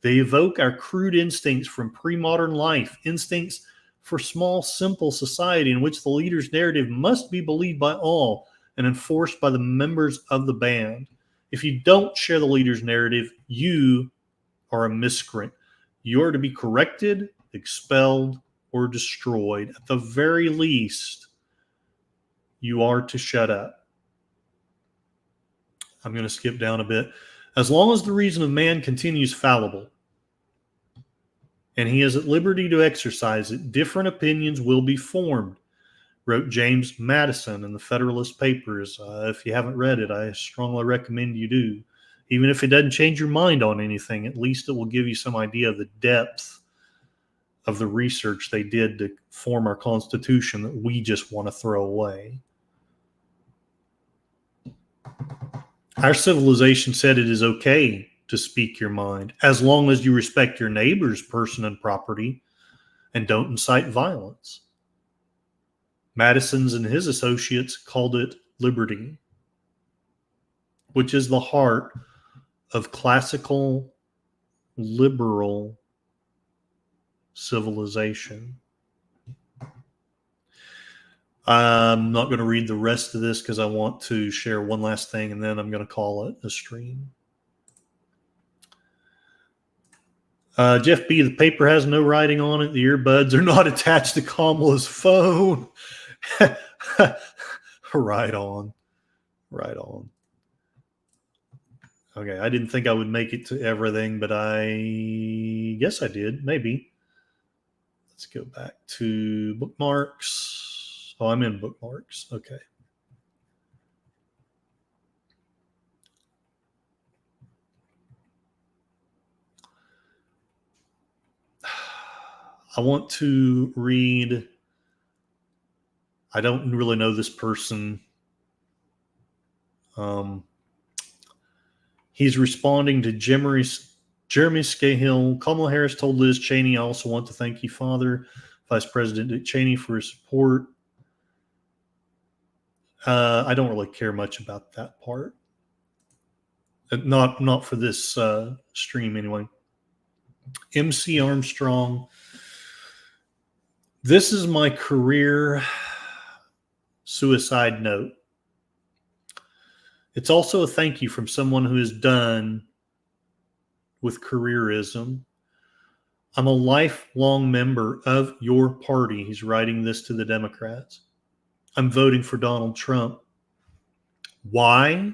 They evoke our crude instincts from pre-modern life, instincts for small, simple society in which the leader's narrative must be believed by all and enforced by the members of the band. If you don't share the leader's narrative, you are a miscreant. You are to be corrected, expelled, or destroyed. At the very least, you are to shut up. I'm going to skip down a bit. As long as the reason of man continues fallible, and he is at liberty to exercise it, different opinions will be formed, wrote James Madison in the Federalist Papers. If you haven't read it, I strongly recommend you do. Even if it doesn't change your mind on anything, at least it will give you some idea of the depth of the research they did to form our Constitution that we just want to throw away. Our civilization said it is okay to speak your mind as long as you respect your neighbor's person and property and don't incite violence. Madison's and his associates called it liberty, which is the heart of classical liberal civilization. I'm not going to read the rest of this because I want to share one last thing, and then I'm going to call it a stream. Jeff B., the paper has no writing on it. The earbuds are not attached to Kamala's phone. Right on. Right on. Okay, I didn't think I would make it to everything, but I guess I did. Maybe. Let's go back to bookmarks. Oh, I'm in bookmarks. Okay. I want to read. I don't really know this person. He's responding to Jeremy Scahill. Kamala Harris told Liz Cheney, I also want to thank you, Father, Vice President Dick Cheney, for his support. I don't really care much about that part. Not for this stream anyway. MC Armstrong. This is my career suicide note. It's also a thank you from someone who has done with careerism. I'm a lifelong member of your party. He's writing this to the Democrats. I'm voting for Donald Trump. Why?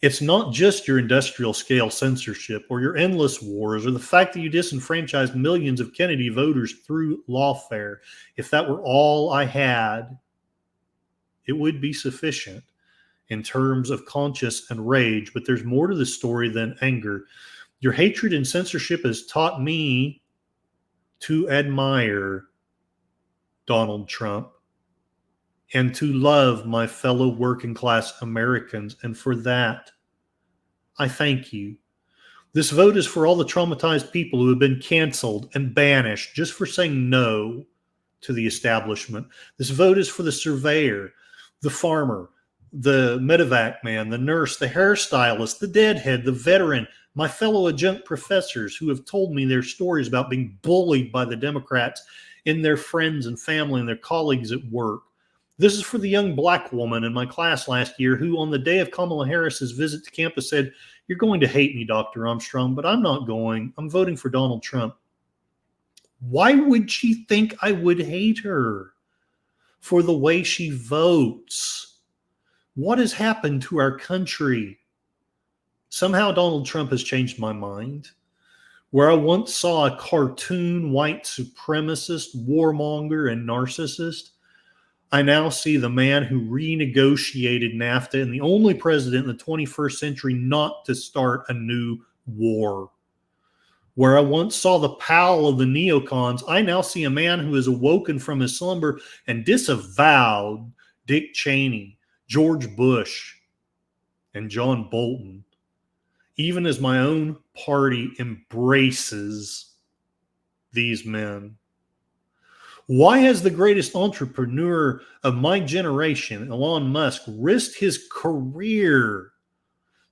It's not just your industrial scale censorship or your endless wars or the fact that you disenfranchised millions of Kennedy voters through lawfare. If that were all I had, it would be sufficient in terms of conscience and rage, but there's more to the story than anger. Your hatred and censorship has taught me to admire Donald Trump and to love my fellow working class Americans. And for that, I thank you. This vote is for all the traumatized people who have been canceled and banished just for saying no to the establishment. This vote is for the surveyor, the farmer, the medevac man, the nurse, the hairstylist, the deadhead, the veteran, my fellow adjunct professors who have told me their stories about being bullied by the Democrats in their friends and family and their colleagues at work. This is for the young black woman in my class last year who, on the day of Kamala Harris's visit to campus, said, "You're going to hate me, Dr. Armstrong, but I'm not going. I'm voting for Donald Trump." Why would she think I would hate her for the way she votes? What has happened to our country? Somehow Donald Trump has changed my mind. Where I once saw a cartoon white supremacist, warmonger, and narcissist, I now see the man who renegotiated NAFTA and the only president in the 21st century not to start a new war. Where I once saw the pal of the neocons, I now see a man who has awoken from his slumber and disavowed Dick Cheney, George Bush, and John Bolton, even as my own party embraces these men. Why has the greatest entrepreneur of my generation, Elon Musk, risked his career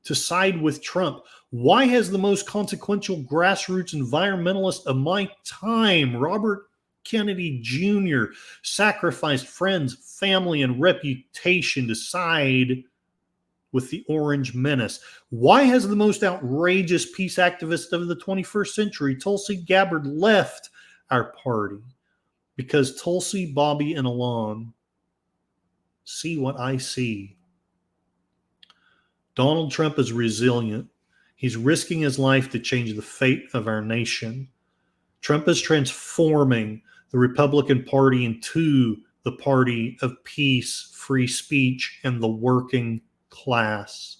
to side with Trump? Why has the most consequential grassroots environmentalist of my time, Robert Kennedy Jr., sacrificed friends, family, and reputation to side with the Orange Menace? Why has the most outrageous peace activist of the 21st century, Tulsi Gabbard, left our party? Because Tulsi, Bobby, and Elon see what I see. Donald Trump is resilient. He's risking his life to change the fate of our nation. Trump is transforming the Republican Party into the party of peace, free speech, and the working class.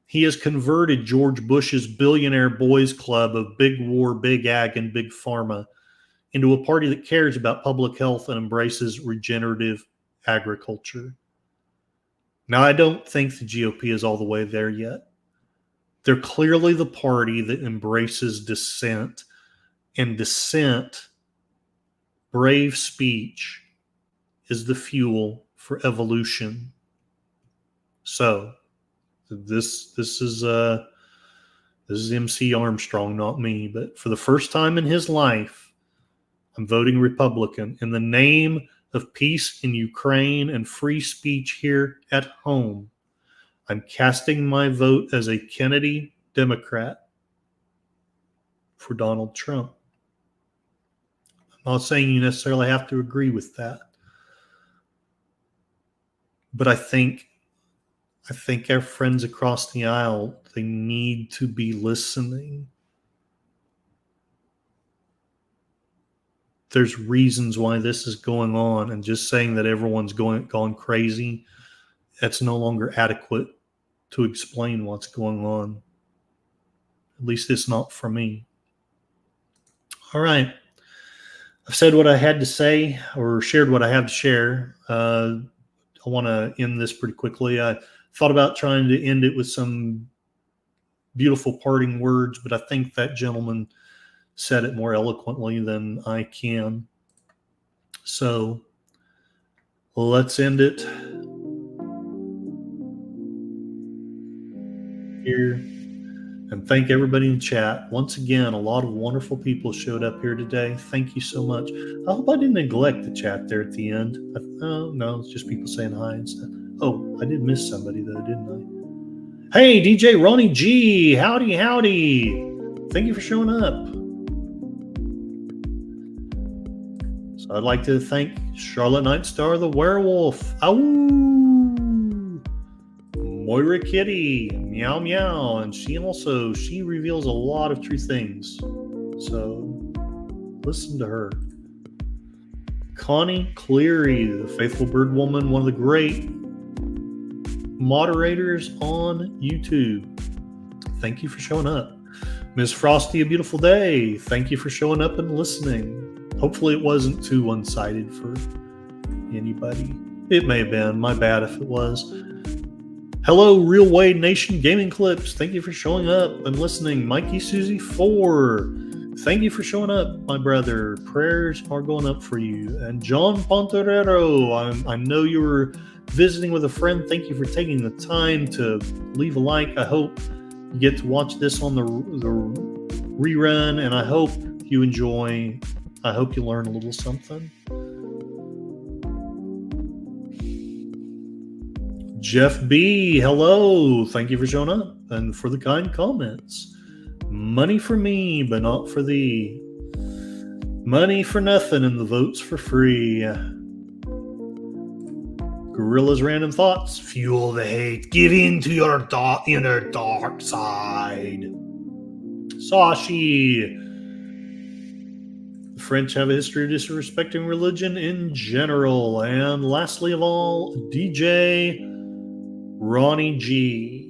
He has converted George Bush's billionaire boys club of big war, big ag, and big pharma into a party that cares about public health and embraces regenerative agriculture. Now, I don't think the GOP is all the way there yet. They're clearly the party that embraces dissent, and dissent, brave speech, is the fuel for evolution. So, this is MC Armstrong, not me, but for the first time in his life, I'm voting Republican in the name of peace in Ukraine and free speech here at home. I'm casting my vote as a Kennedy Democrat for Donald Trump. I'm not saying you necessarily have to agree with that, but I think our friends across the aisle, they need to be listening. There's reasons why this is going on, and just saying that everyone's gone crazy, that's no longer adequate to explain what's going on. At least it's not for me. All right. I've said what I had to say, or shared what I have to share. I want to end this pretty quickly. I thought about trying to end it with some beautiful parting words, but I think that gentleman said it more eloquently than I can. So let's end it here. And thank everybody in chat. Once again, a lot of wonderful people showed up here today. Thank you so much. I hope I didn't neglect the chat there at the end. Oh, no, it's just people saying hi and stuff. Oh, I did miss somebody though, didn't I? Hey, DJ Ronnie G. Howdy, howdy. Thank you for showing up. So I'd like to thank Charlotte Nightstar the Werewolf. Ow! Moira Kitty. Meow meow. And she reveals a lot of true things. So listen to her. Connie Cleary, the Faithful Bird Woman, one of the great moderators on YouTube. Thank you for showing up. Ms. Frosty, a beautiful day. Thank you for showing up and listening. Hopefully it wasn't too one-sided for anybody. It may have been. My bad if it was. Hello, Real Wade Nation Gaming Clips. Thank you for showing up and listening. Mikey Susie 4. Thank you for showing up, my brother. Prayers are going up for you. And John Ponterero, I know you were visiting with a friend. Thank you for taking the time to leave a like. I hope you get to watch this on the rerun, and I hope you enjoy. I hope you learn a little something. Jeff B, hello. Thank you for showing up and for the kind comments. Money for me, but not for thee. Money for nothing and the votes for free. Gorilla's Random Thoughts. Fuel the hate. Give in to your inner dark side. Sashi. The French have a history of disrespecting religion in general. And lastly of all, DJ Ronnie G.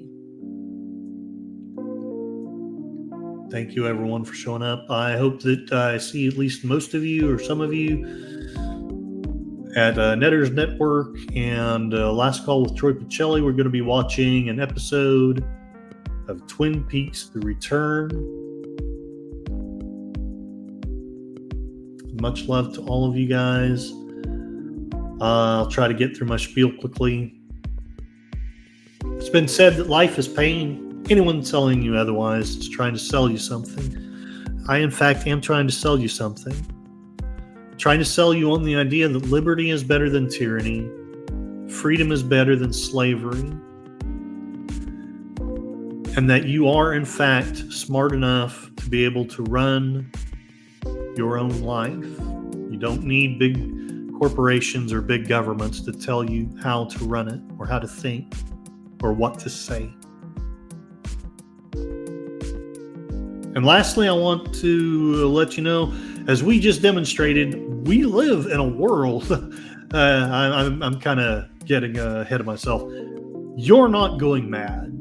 Thank you, everyone, for showing up. I hope that I see at least most of you or some of you at Netters Network and Last Call with Troy Pacelli. We're going to be watching an episode of Twin Peaks: The Return. Much love to all of you guys. I'll try to get through my spiel quickly. It's been said that life is pain. Anyone telling you otherwise is trying to sell you something. I, in fact, am trying to sell you something. Trying to sell you on the idea that liberty is better than tyranny. Freedom is better than slavery. And that you are, in fact, smart enough to be able to run your own life. You don't need big corporations or big governments to tell you how to run it or how to think or what to say. And lastly, I want to let you know, as we just demonstrated, we live in a world. I'm kind of getting ahead of myself. You're not going mad.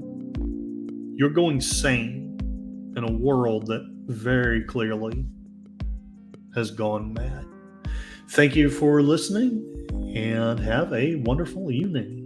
You're going sane in a world that very clearly has gone mad. Thank you for listening and have a wonderful evening.